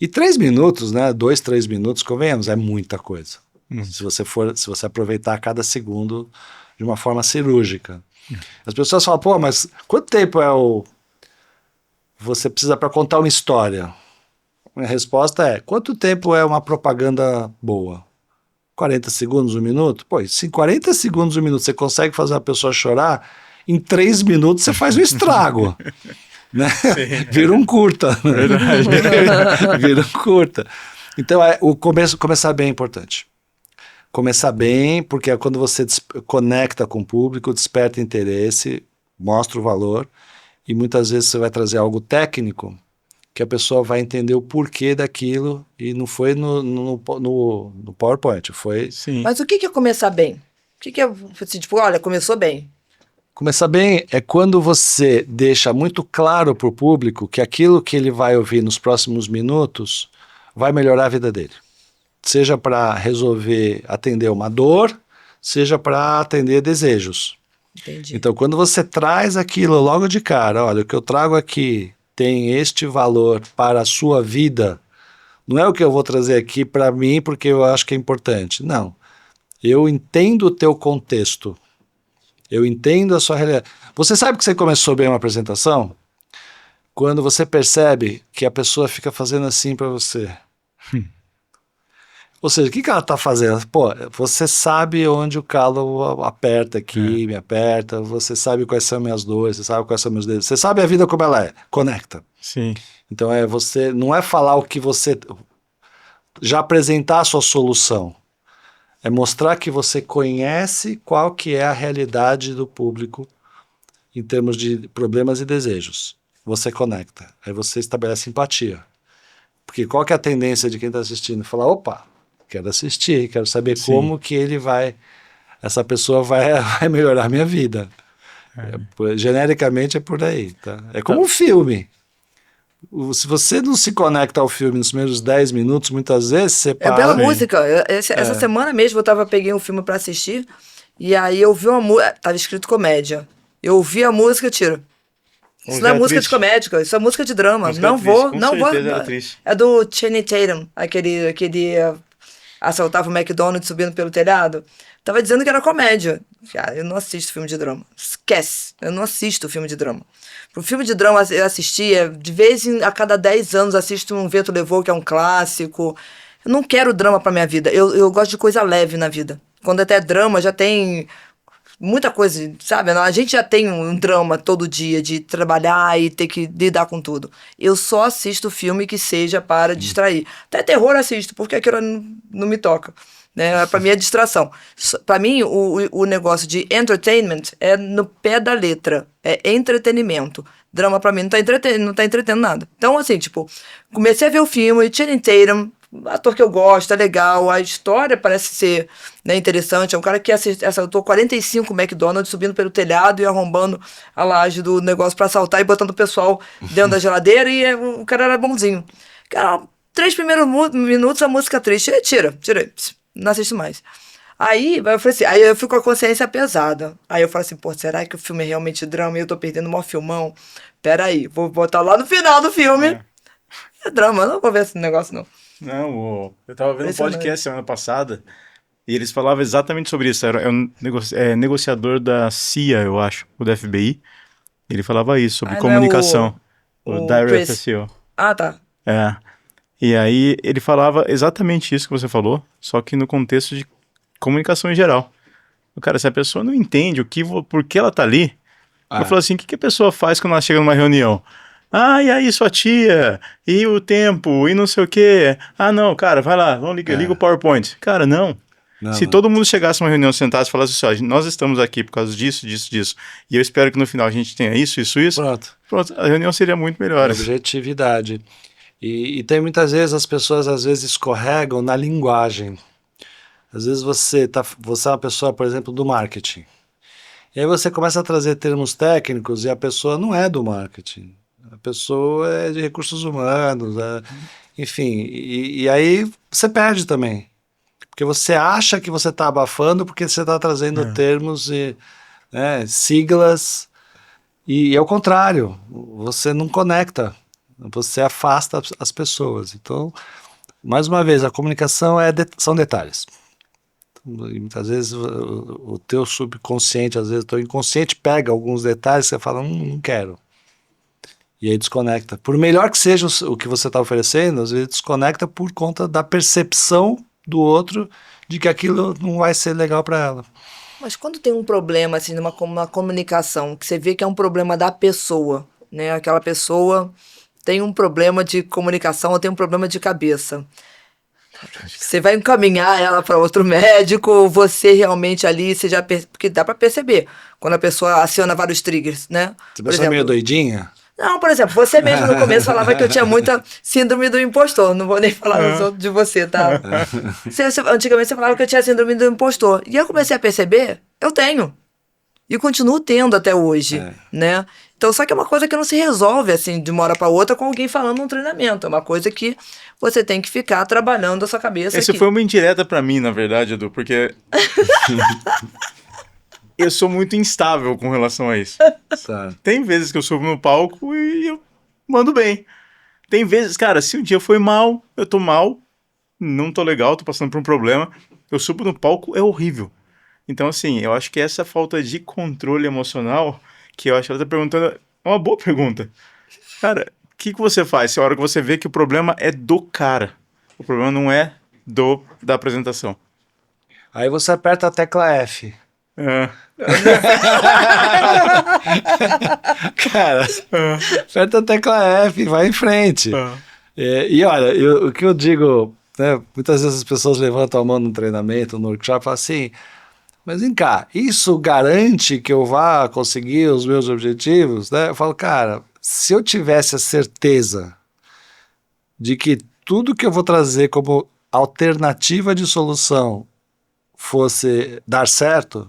E 3 minutos, né, 2, 3 minutos, convenhamos, é muita coisa. Se você aproveitar cada segundo de uma forma cirúrgica. As pessoas falam, pô, mas quanto tempo você precisa para contar uma história? Minha resposta é, quanto tempo é uma propaganda boa? 40 segundos, 1 minuto? Pô, se em 40 segundos, 1 minuto você consegue fazer uma pessoa chorar, em 3 minutos você faz um estrago. Né? Vira um curta. Verdade. Vira um curta. Então, começar bem é importante. Começar bem, porque é quando você conecta com o público, desperta interesse, mostra o valor, e muitas vezes você vai trazer algo técnico que a pessoa vai entender o porquê daquilo, e não foi no PowerPoint, foi... Sim. Mas o que é começar bem? O que é, assim, tipo, olha, começou bem? Começar bem é quando você deixa muito claro para o público que aquilo que ele vai ouvir nos próximos minutos vai melhorar a vida dele. Seja para atender uma dor, seja para atender desejos. Entendi. Então, quando você traz aquilo logo de cara, olha, o que eu trago aqui tem este valor para a sua vida, não é o que eu vou trazer aqui para mim porque eu acho que é importante. Não. Eu entendo o teu contexto. Eu entendo a sua realidade. Você sabe que você começou bem uma apresentação? Quando você percebe que a pessoa fica fazendo assim para você. Ou seja, o que ela está fazendo? Pô, você sabe onde o calo aperta aqui, me aperta, você sabe quais são minhas dores, você sabe quais são meus dedos, você sabe a vida como ela é, conecta. Sim. Então não é falar o que você... já apresentar a sua solução. É mostrar que você conhece qual que é a realidade do público em termos de problemas e desejos. Você conecta, aí você estabelece empatia. Porque qual que é a tendência de quem está assistindo? Falar, opa, quero assistir, quero saber como que essa pessoa vai melhorar a minha vida. Genericamente é por aí. Tá? É como um filme. Se você não se conecta ao filme nos primeiros 10 minutos, muitas vezes você para... É pela música. Essa semana mesmo peguei um filme pra assistir, e aí eu vi uma música, tava escrito comédia. Eu ouvi a música, tiro. Isso não é música de comédia, isso é música de drama. Não vou. É do Channing Tatum, aquele assaltava o McDonald's subindo pelo telhado. Tava dizendo que era comédia. Cara, eu não assisto filme de drama. Esquece. Eu não assisto filme de drama. Pro filme de drama eu assistia, de vez a cada 10 anos assisto Um Vento Levou, que é um clássico. Eu não quero drama pra minha vida. Eu gosto de coisa leve na vida. Quando até drama já tem muita coisa, sabe? A gente já tem um drama todo dia de trabalhar e ter que lidar com tudo. Eu só assisto filme que seja para distrair. Até terror assisto, porque aquilo não me toca. Né? Para mim é distração. Para mim, o negócio de entertainment é no pé da letra. É entretenimento. Drama para mim não tá entretendo nada. Então, assim, tipo, comecei a ver o filme, Channing Tatum, ator que eu gosto, é legal, a história parece ser, né, interessante. É um cara que assaltou 45 McDonald's subindo pelo telhado e arrombando a laje do negócio para assaltar e botando o pessoal dentro da geladeira, e o cara era bonzinho. Cara, 3 primeiros minutos a música triste. Tira. Não assisto mais. Aí eu falei assim, aí eu fico com a consciência pesada. Aí eu falo assim, pô, será que o filme é realmente drama e eu tô perdendo o maior filmão? Peraí, vou botar lá no final do filme. É drama, não vou ver esse negócio, não. Não, eu tava vendo um Impressionante. podcast semana passada e eles falavam exatamente sobre isso. Era um negociador da CIA, eu acho, o da FBI. Ele falava isso, sobre Ah, não é comunicação. O o Daryl Chris. FSO. Ah, tá. É. E aí ele falava exatamente isso que você falou, só que no contexto de comunicação em geral. Cara, se a pessoa não entende por que ela tá ali, eu falo assim, o que a pessoa faz quando ela chega numa reunião? Ah, e aí sua tia? E o tempo? E não sei o quê? Ah, não, cara, vai lá, vamos liga o PowerPoint. Cara, não. Se todo mundo chegasse numa reunião, sentasse e falasse assim, ó, nós estamos aqui por causa disso, e eu espero que no final a gente tenha isso, pronto, a reunião seria muito melhor. Objetividade. E tem muitas vezes, as pessoas às vezes escorregam na linguagem. Às vezes você é uma pessoa, por exemplo, do marketing. E aí você começa a trazer termos técnicos e a pessoa não é do marketing. A pessoa é de recursos humanos, enfim. E aí você perde também. Porque você acha que você está abafando porque você está trazendo termos e siglas. E é o contrário. Você não conecta. Você afasta as pessoas. Então, mais uma vez, a comunicação são detalhes. E muitas vezes o teu subconsciente, às vezes o teu inconsciente pega alguns detalhes e você fala, não quero. E aí desconecta. Por melhor que seja o que você está oferecendo, às vezes desconecta por conta da percepção do outro de que aquilo não vai ser legal para ela. Mas quando tem um problema, assim, numa comunicação, que você vê que é um problema da pessoa, né? Aquela pessoa tem um problema de comunicação ou tem um problema de cabeça. Você vai encaminhar ela para outro médico, ou você realmente ali, você já porque dá para perceber quando a pessoa aciona vários triggers, né? Você pessoa meio doidinha? Não, por exemplo, você mesmo no começo falava que eu tinha muita síndrome do impostor. Não vou nem falar dos outros de você, tá? Antigamente você falava que eu tinha síndrome do impostor. E eu comecei a perceber, eu tenho. E continuo tendo até hoje, né? Então, só que é uma coisa que não se resolve, assim, de uma hora para outra com alguém falando num treinamento. É uma coisa que você tem que ficar trabalhando a sua cabeça. Essa foi uma indireta pra mim, na verdade, Edu, porque eu sou muito instável com relação a isso. Tem vezes que eu subo no palco e eu mando bem. Tem vezes, cara, se um dia foi mal, eu tô mal, não tô legal, tô passando por um problema, eu subo no palco, é horrível. Então, assim, eu acho que essa falta de controle emocional, que eu acho que ela tá perguntando, é uma boa pergunta. Cara, o que você faz se a hora que você vê que o problema é do cara? O problema não é da apresentação. Aí você aperta a tecla F. Cara, aperta a tecla F, vai em frente. E olha, o que eu digo, né, muitas vezes as pessoas levantam a mão no treinamento, no workshop, e falam assim, mas vem cá, isso garante que eu vá conseguir os meus objetivos? Né? Eu falo, cara, se eu tivesse a certeza de que tudo que eu vou trazer como alternativa de solução fosse dar certo,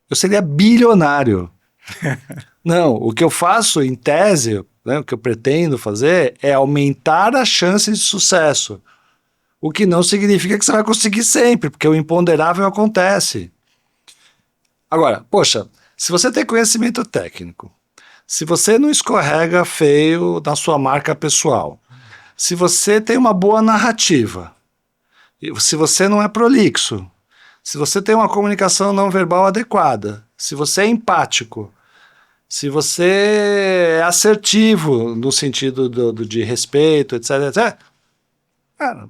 eu seria bilionário. Não, o que eu faço em tese, né, o que eu pretendo fazer é aumentar a chance de sucesso. O que não significa que você vai conseguir sempre, porque o imponderável acontece. Agora, poxa, se você tem conhecimento técnico, se você não escorrega feio na sua marca pessoal, se você tem uma boa narrativa, se você não é prolixo, se você tem uma comunicação não verbal adequada, se você é empático, se você é assertivo no sentido de respeito, etc, etc, cara,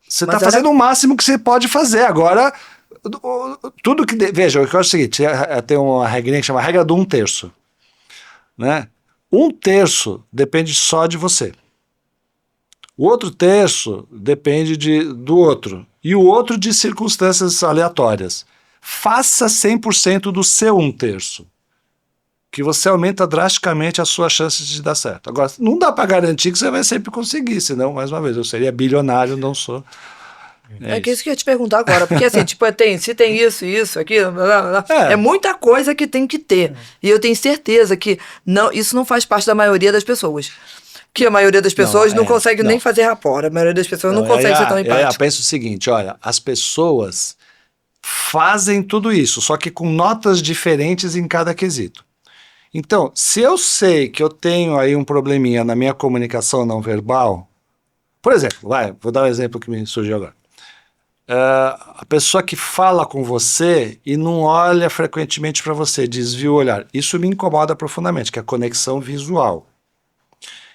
você está fazendo o máximo que você pode fazer. Agora, tudo que... Veja, eu acho o seguinte, tem uma regrinha que chama regra do 1/3. Né? 1/3 depende só de você. O outro terço depende do outro. E o outro de circunstâncias aleatórias. Faça 100% do seu 1/3. Que você aumenta drasticamente as suas chances de dar certo. Agora, não dá para garantir que você vai sempre conseguir, senão, mais uma vez, eu seria bilionário, não sou. É isso que eu ia te perguntar agora, porque assim, tipo, se tem isso, aquilo, blá, blá, blá, é muita coisa que tem que ter. E eu tenho certeza que isso não faz parte da maioria das pessoas. Que a maioria das pessoas não consegue nem fazer rapport, a maioria das pessoas não consegue ser tão empática. Pensa o seguinte, olha, as pessoas fazem tudo isso, só que com notas diferentes em cada quesito. Então, se eu sei que eu tenho aí um probleminha na minha comunicação não verbal, por exemplo, vou dar um exemplo que me surgiu agora. A pessoa que fala com você e não olha frequentemente para você, desvia o olhar. Isso me incomoda profundamente, que é a conexão visual.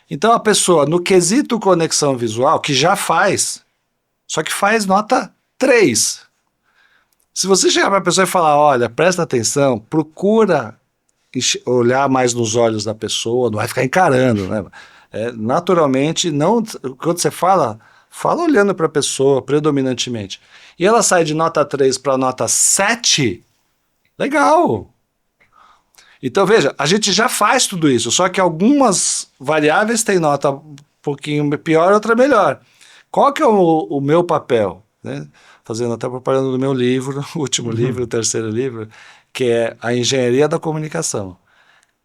Então, a pessoa, no quesito conexão visual, que já faz, só que faz nota 3. Se você chegar para a pessoa e falar, olha, presta atenção, procura olhar mais nos olhos da pessoa, não vai ficar encarando, né? Naturalmente, não, quando você fala olhando para a pessoa predominantemente. E ela sai de nota 3 para nota 7, legal. Então, veja, a gente já faz tudo isso, só que algumas variáveis têm nota um pouquinho pior, outra melhor. Qual que é o meu papel? Né? Fazendo até propaganda do meu livro, o último livro, o terceiro livro, que é a engenharia da comunicação.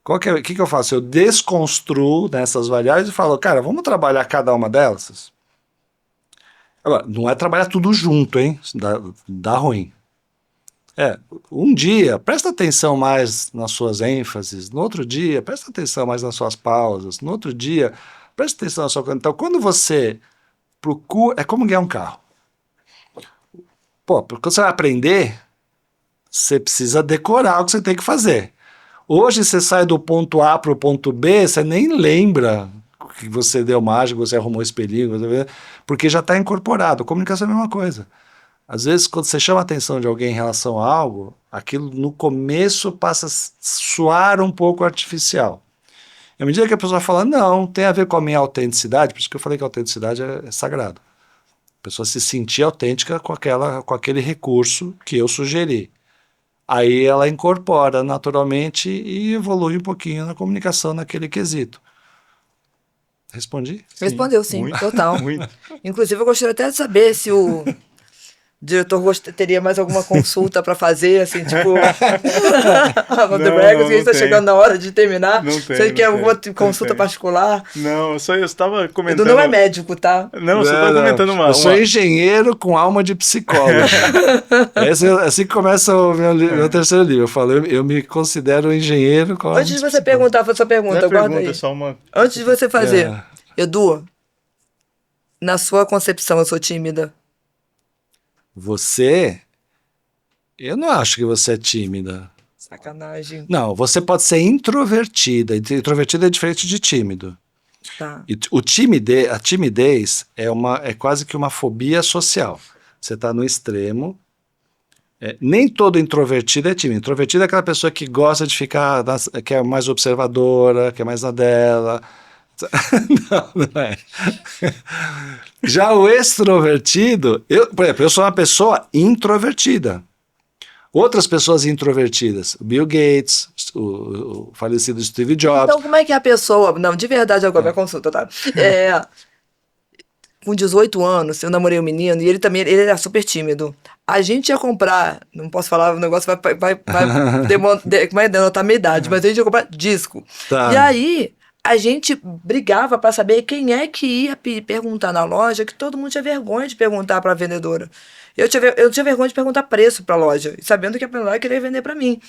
O que eu faço? Eu desconstruo nessas variáveis e falo, cara, vamos trabalhar cada uma delas? Agora, não é trabalhar tudo junto, hein? Dá ruim. Um dia, presta atenção mais nas suas ênfases. No outro dia, presta atenção mais nas suas pausas. No outro dia, presta atenção na sua... Então, quando você procura... É como guiar um carro. Quando você vai aprender, você precisa decorar o que você tem que fazer. Hoje, você sai do ponto A para o ponto B, você nem lembra que você deu mágica, você arrumou espelhinho, porque já está incorporado. A comunicação é a mesma coisa. Às vezes, quando você chama a atenção de alguém em relação a algo, aquilo no começo passa a soar um pouco artificial. E à medida que a pessoa fala, não, tem a ver com a minha autenticidade, por isso que eu falei que a autenticidade é sagrado. A pessoa se sentir autêntica com aquele recurso que eu sugeri. Aí ela incorpora naturalmente e evolui um pouquinho na comunicação naquele quesito. Respondi? Respondeu, sim, muito, total. Muito. Inclusive, eu gostaria até de saber se o diretor teria mais alguma consulta para fazer, assim, tipo... The Records, que está chegando na hora de terminar. Não tem, Você quer alguma tem, consulta particular? Não, eu estava comentando... Edu não é médico, tá? Não, eu só estava comentando uma... Eu sou engenheiro com alma de psicólogo. Assim que começa o meu terceiro livro. Eu falo, eu me considero engenheiro com alma de psicólogo. Antes de você perguntar a sua pergunta, guarda aí. É só uma... Antes de você fazer, Edu, na sua concepção, eu sou tímida? Você... Eu não acho que você é tímida. Sacanagem. Não, você pode ser introvertida. Introvertida é diferente de tímido. Tá. E a timidez é quase que uma fobia social. Você está no extremo. Nem todo introvertido é tímido. Introvertido é aquela pessoa que gosta de ficar, que é mais observadora, que é mais na dela. Não é. Já o extrovertido, por exemplo, eu sou uma pessoa introvertida. Outras pessoas introvertidas, o Bill Gates, o falecido Steve Jobs. Então, como é que a pessoa... Não, de verdade, agora minha consulta, tá? Com 18 anos, eu namorei um menino e ele era super tímido. A gente ia comprar, não posso falar, o negócio vai denotar a minha idade, mas a gente ia comprar disco. Tá. E aí, a gente brigava para saber quem é que ia perguntar na loja, que todo mundo tinha vergonha de perguntar para a vendedora. Eu tinha vergonha de perguntar preço para a loja, sabendo que a vendedora queria vender para mim.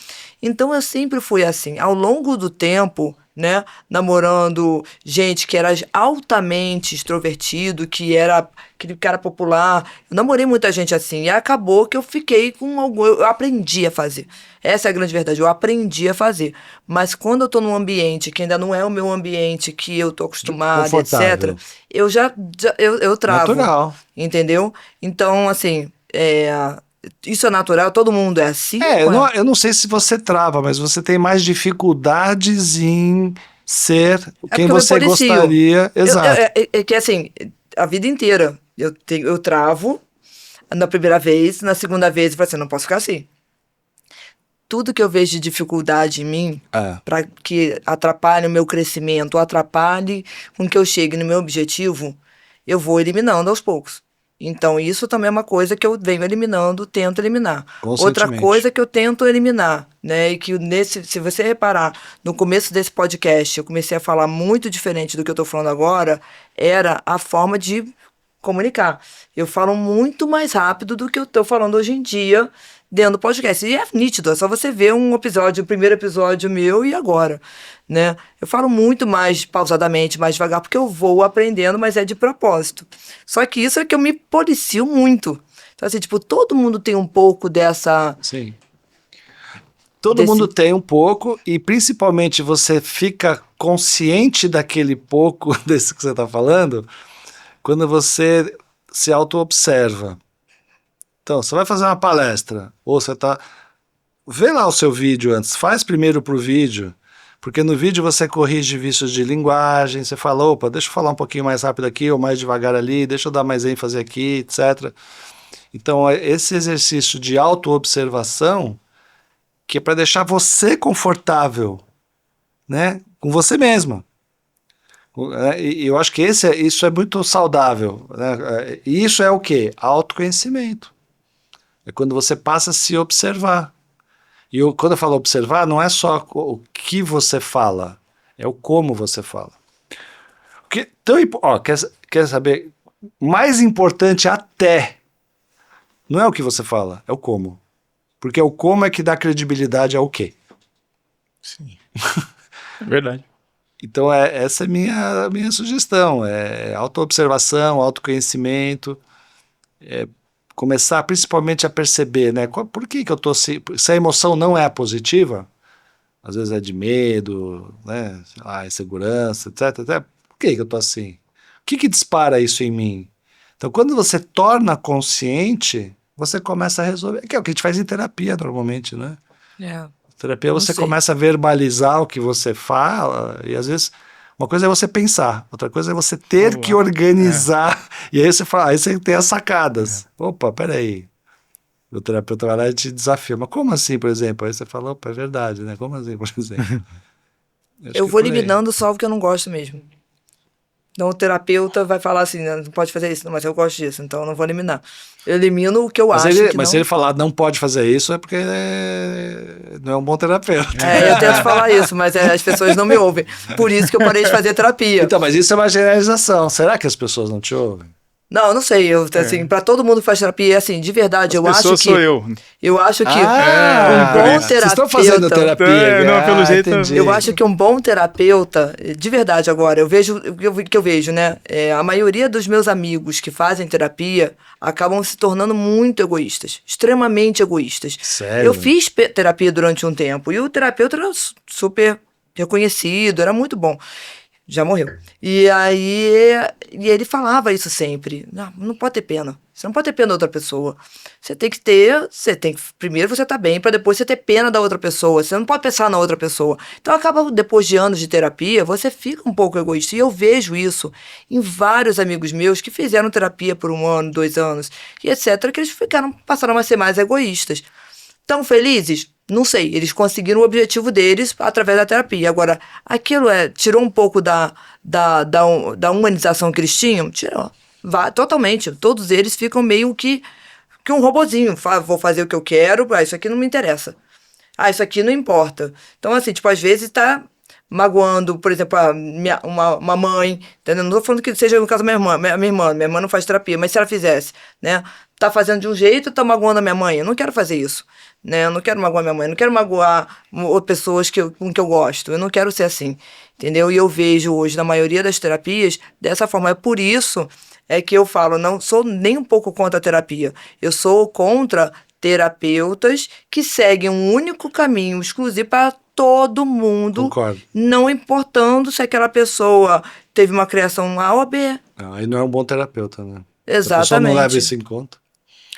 Então, eu sempre fui assim. Ao longo do tempo, né, namorando gente que era altamente extrovertido, que era aquele cara popular. Eu namorei muita gente assim. E acabou que eu fiquei com algo. Eu aprendi a fazer. Essa é a grande verdade. Eu aprendi a fazer. Mas quando eu tô num ambiente que ainda não é o meu ambiente que eu tô acostumada, etc., eu travo. Natural. Entendeu? Então, assim, isso é natural, todo mundo é assim? Eu não sei se você trava, mas você tem mais dificuldades em ser quem você gostaria. Exato. É que assim, a vida inteira eu travo na primeira vez, na segunda vez eu falo assim, não posso ficar assim. Tudo que eu vejo de dificuldade em mim, para que atrapalhe o meu crescimento, atrapalhe com que eu chegue no meu objetivo, eu vou eliminando aos poucos. Então, isso também é uma coisa que eu venho eliminando, tento eliminar. Outra coisa que eu tento eliminar, né? E que se você reparar, no começo desse podcast, eu comecei a falar muito diferente do que eu estou falando agora, era a forma de comunicar. Eu falo muito mais rápido do que eu estou falando hoje em dia, dentro do podcast. E é nítido, é só você ver um episódio, o primeiro episódio meu e agora, né? Eu falo muito mais pausadamente, mais devagar, porque eu vou aprendendo, mas é de propósito. Só que isso é que eu me policio muito. Então, assim, tipo, todo mundo tem um pouco dessa... Sim. Todo mundo tem um pouco e principalmente você fica consciente daquele pouco desse que você está falando quando você se auto-observa. Então, você vai fazer uma palestra ou você está... Vê lá o seu vídeo antes, faz primeiro pro vídeo, porque no vídeo você corrige vícios de linguagem, você fala, opa, deixa eu falar um pouquinho mais rápido aqui ou mais devagar ali, deixa eu dar mais ênfase aqui, etc. Então, esse exercício de auto-observação que é para deixar você confortável, né, com você mesma. E eu acho que isso é muito saudável, né? E isso é o quê? Autoconhecimento. É quando você passa a se observar. E quando eu falo observar, não é só o que você fala, é o como você fala. Quer saber? Mais importante até não é o que você fala, é o como. Porque o como é que dá credibilidade ao quê. Sim. Verdade. Então, essa é a minha sugestão. É autoobservação, autoconhecimento. Começar principalmente a perceber, né? Por que eu tô se a emoção não é positiva, às vezes é de medo, né? Sei lá, insegurança, etc. Por que eu tô assim? O que dispara isso em mim? Então, quando você torna consciente, você começa a resolver. Que é o que a gente faz em terapia normalmente, né? Terapia você começa a verbalizar o que você fala e às vezes uma coisa é você pensar, outra coisa é você ter que organizar. E aí você fala, aí você tem as sacadas. Opa, peraí. O terapeuta vai lá e te desafia. Mas como assim, por exemplo? Aí você fala, opa, é verdade, né? Como assim, por exemplo? Eu vou eliminando só o que eu não gosto mesmo. Então o terapeuta vai falar assim, não pode fazer isso, mas eu gosto disso, então eu não vou eliminar. Eu elimino o que eu acho que Mas se ele falar não pode fazer isso, é porque não é um bom terapeuta. Eu tento falar isso, mas as pessoas não me ouvem. Por isso que eu parei de fazer terapia. Então, mas isso é uma generalização. Será que as pessoas não te ouvem? Não, não sei. Assim, pra todo mundo que faz terapia, assim, de verdade, eu acho que... sou eu. Eu acho que um bom terapeuta... Vocês estão fazendo terapia. Não, pelo jeito... Entendi. Eu acho que um bom terapeuta, de verdade agora, eu vejo, né? A maioria dos meus amigos que fazem terapia acabam se tornando muito egoístas, extremamente egoístas. Sério? Eu fiz terapia durante um tempo e o terapeuta era super reconhecido, era muito bom. Já morreu. E aí, ele falava isso sempre. Não pode ter pena. Você não pode ter pena da outra pessoa. Primeiro você tá bem, para depois você ter pena da outra pessoa. Você não pode pensar na outra pessoa. Então acaba, depois de anos de terapia, você fica um pouco egoísta. E eu vejo isso em vários amigos meus que fizeram terapia por 1 ano, 2 anos, e etc., que eles passaram a ser mais egoístas. Tão felizes? Não sei, eles conseguiram o objetivo deles através da terapia. Agora, aquilo tirou um pouco da humanização que eles tinham? Tirou. Totalmente. Todos eles ficam meio que um robozinho. Vou fazer o que eu quero, isso aqui não me interessa. Isso aqui não importa. Então, assim, tipo, às vezes tá magoando, por exemplo, uma mãe, entendeu? Não tô falando que seja no caso da minha irmã não faz terapia, mas se ela fizesse, né? Tá fazendo de um jeito, tá magoando a minha mãe. Eu não quero fazer isso, né? Eu não quero magoar minha mãe, eu não quero magoar pessoas com que eu gosto. Eu não quero ser assim, entendeu? E eu vejo hoje, na maioria das terapias, dessa forma. É por isso que eu falo, não sou nem um pouco contra a terapia. Eu sou contra terapeutas que seguem um único caminho exclusivo para todo mundo. Concordo. Não importando se aquela pessoa teve uma criação A ou B. Aí não é um bom terapeuta, né? Exatamente. A pessoa não leva isso em conta.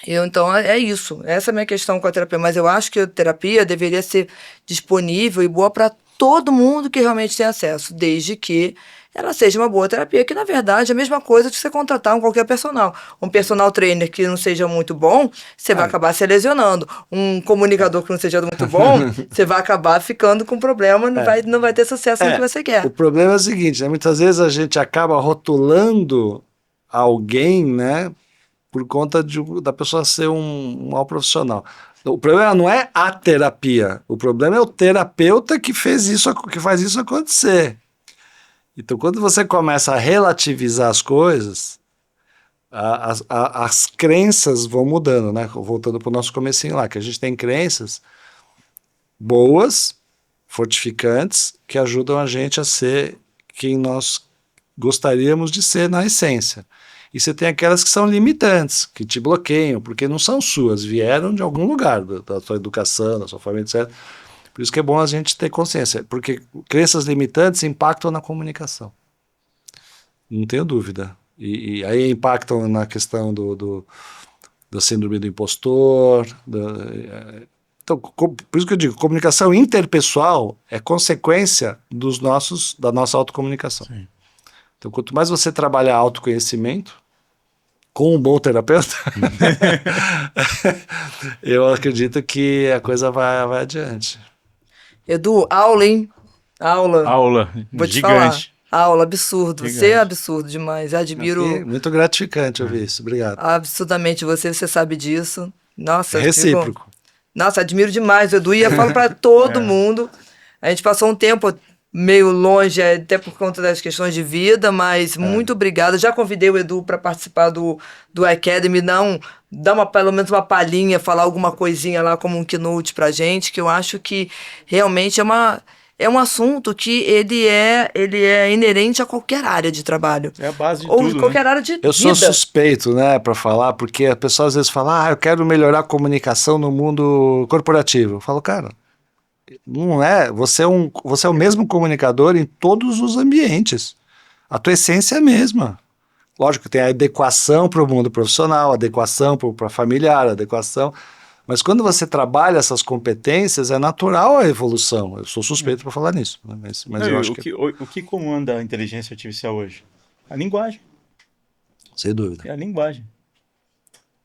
Então, é isso. Essa é a minha questão com a terapia. Mas eu acho que a terapia deveria ser disponível e boa para todo mundo que realmente tem acesso, desde que ela seja uma boa terapia, que na verdade é a mesma coisa de você contratar qualquer personal. Um personal trainer que não seja muito bom, você vai acabar se lesionando. Um comunicador que não seja muito bom, você vai acabar ficando com problema, não vai ter sucesso no que você quer. O problema é o seguinte, né? Muitas vezes a gente acaba rotulando alguém, né, por conta da pessoa ser um mau profissional. O problema não é a terapia, o problema é o terapeuta que faz isso acontecer. Então, quando você começa a relativizar as coisas, As crenças vão mudando, né? Voltando para o nosso comecinho lá, que a gente tem crenças boas, fortificantes, que ajudam a gente a ser quem nós gostaríamos de ser na essência. E você tem aquelas que são limitantes, que te bloqueiam, porque não são suas, vieram de algum lugar, da sua educação, da sua família, etc. Por isso que é bom a gente ter consciência, porque crenças limitantes impactam na comunicação. Não tenho dúvida. E aí impactam na questão do síndrome do impostor. Então, por isso que eu digo, comunicação interpessoal é consequência da nossa autocomunicação. Sim. Então, quanto mais você trabalhar autoconhecimento, com um bom terapeuta, eu acredito que a coisa vai adiante. Edu, aula, hein? Aula Vou te gigante. falar. Aula, absurdo. Gigante. Você é absurdo demais. Eu admiro Muito gratificante ouvir isso. Obrigado. absurdamente você sabe disso. Nossa, eu Recíproco. Nossa, admiro demais o Edu. E eu falo pra todo mundo. A gente passou um tempo meio longe, até por conta das questões de vida, mas muito obrigada. Já convidei o Edu para participar do Academy, não dar pelo menos uma palhinha, falar alguma coisinha lá como um keynote pra gente, que eu acho que realmente é um assunto que ele é inerente a qualquer área de trabalho. É a base de Ou tudo, qualquer né? área de Eu sou vida. suspeito, né, para falar, porque a pessoa às vezes fala, eu quero melhorar a comunicação no mundo corporativo. Eu falo, cara, não é, você é o mesmo comunicador em todos os ambientes. A tua essência é a mesma. Lógico que tem a adequação para o mundo profissional, adequação para familiar, adequação. Mas quando você trabalha essas competências, é natural a evolução. Eu sou suspeito para falar nisso. Né? Mas eu acho o que comanda a inteligência artificial hoje? A linguagem. Sem dúvida. É a linguagem.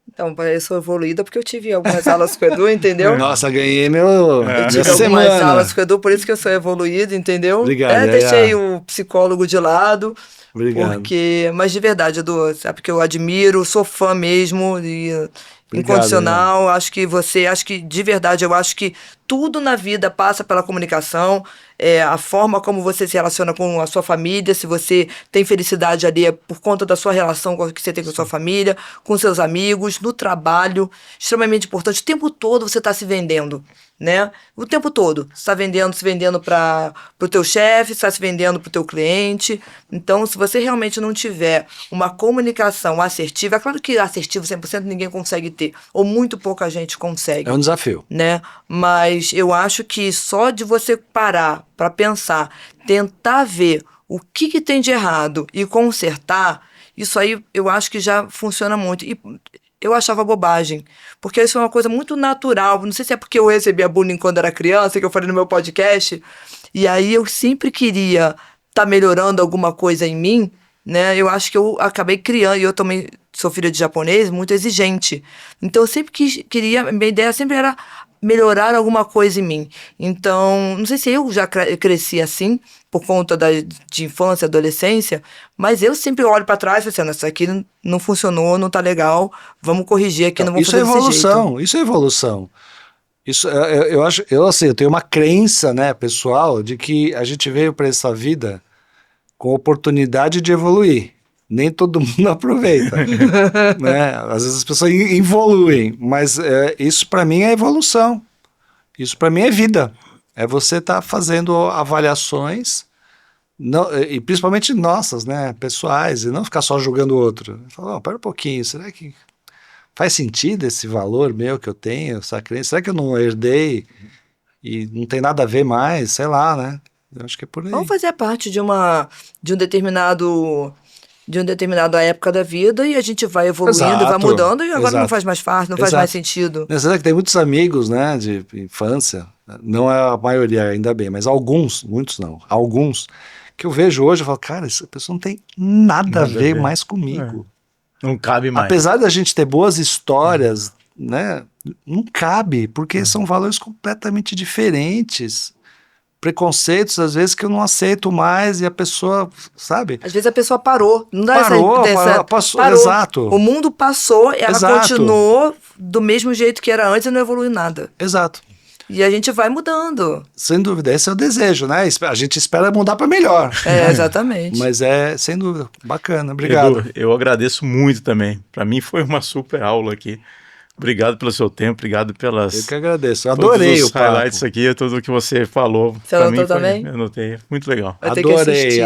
Então, eu sou evoluída porque eu tive algumas aulas com o Edu, entendeu? Nossa, ganhei minha Eu tive algumas semana. aulas com o Edu, por isso que eu sou evoluído, entendeu? Obrigado, Deixei o psicólogo de lado. Obrigado. Mas de verdade, Edu, sabe que eu admiro, sou fã mesmo, e Obrigado, incondicional. Acho que de verdade, eu acho que tudo na vida passa pela comunicação. A forma como você se relaciona com a sua família, se você tem felicidade ali, é por conta da sua relação que você tem com a sua família, com seus amigos, no trabalho, extremamente importante. O tempo todo você está se vendendo, né? O tempo todo. Você está se vendendo para o teu chefe, está se vendendo para o teu cliente. Então, se você realmente não tiver uma comunicação assertiva, é claro que assertivo 100% ninguém consegue ter, ou muito pouca gente consegue. É um desafio. Né? Mas eu acho que só de você parar para pensar, tentar ver o que tem de errado e consertar, isso aí eu acho que já funciona muito. E eu achava bobagem, porque isso é uma coisa muito natural. Não sei se é porque eu recebia bullying quando era criança, que eu falei no meu podcast, e aí eu sempre queria estar melhorando alguma coisa em mim, né? Eu acho que eu acabei criando, e eu também sou filha de japonês, muito exigente. Então eu sempre queria, minha ideia sempre era melhorar alguma coisa em mim. Então, não sei se eu já cresci assim, por conta de infância, adolescência, mas eu sempre olho para trás e falo assim, isso aqui não funcionou, não tá legal, vamos corrigir aqui, não vamos fazer desse jeito. Isso é evolução. Isso, eu acho, eu tenho uma crença, né, pessoal, de que a gente veio para essa vida com oportunidade de evoluir. Nem todo mundo aproveita. Né? Às vezes as pessoas evoluem, mas isso para mim é evolução. Isso para mim é vida. É você estar fazendo avaliações, e principalmente nossas, né, pessoais, e não ficar só julgando o outro. Falar, pera um pouquinho, será que faz sentido esse valor meu que eu tenho, essa crença? Será que eu não herdei e não tem nada a ver mais? Sei lá, né? Eu acho que é por aí. Vamos fazer parte de um determinada época da vida e a gente vai evoluindo, vai mudando e agora não faz mais parte, não faz mais sentido. Você sabe que tem muitos amigos, né, de infância, não é a maioria, ainda bem, mas alguns, muitos não, alguns, que eu vejo hoje, eu falo, cara, essa pessoa não tem nada a ver mais comigo. Não cabe mais. Apesar da gente ter boas histórias, né, não cabe, porque são valores completamente diferentes. Preconceitos, às vezes, que eu não aceito mais e a pessoa, sabe? Às vezes a pessoa parou. Não dá Passou, parou. Exato. O mundo passou, ela continuou do mesmo jeito que era antes e não evoluiu nada. Exato. E a gente vai mudando. Sem dúvida, esse é o desejo, né? A gente espera mudar para melhor. Exatamente. Mas sem dúvida, bacana, obrigado. Edu, eu agradeço muito também. Para mim foi uma super aula aqui. Obrigado pelo seu tempo, obrigado pelas... Eu que agradeço, eu adorei o papo. highlights aqui, tudo que você falou. Você anotou também? Eu anotei, muito legal.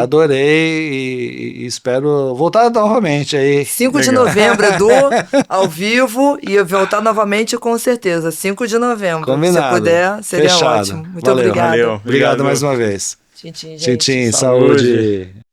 Adorei e espero voltar novamente aí. 5 de novembro, Edu, ao vivo, e eu voltar novamente com certeza. 5 de novembro. Combinado. Se puder, seria Fechado. ótimo. Muito Valeu. obrigada. Valeu. Obrigado mais uma vez. Tchim, tchim, gente. Tchim, Saúde. saúde.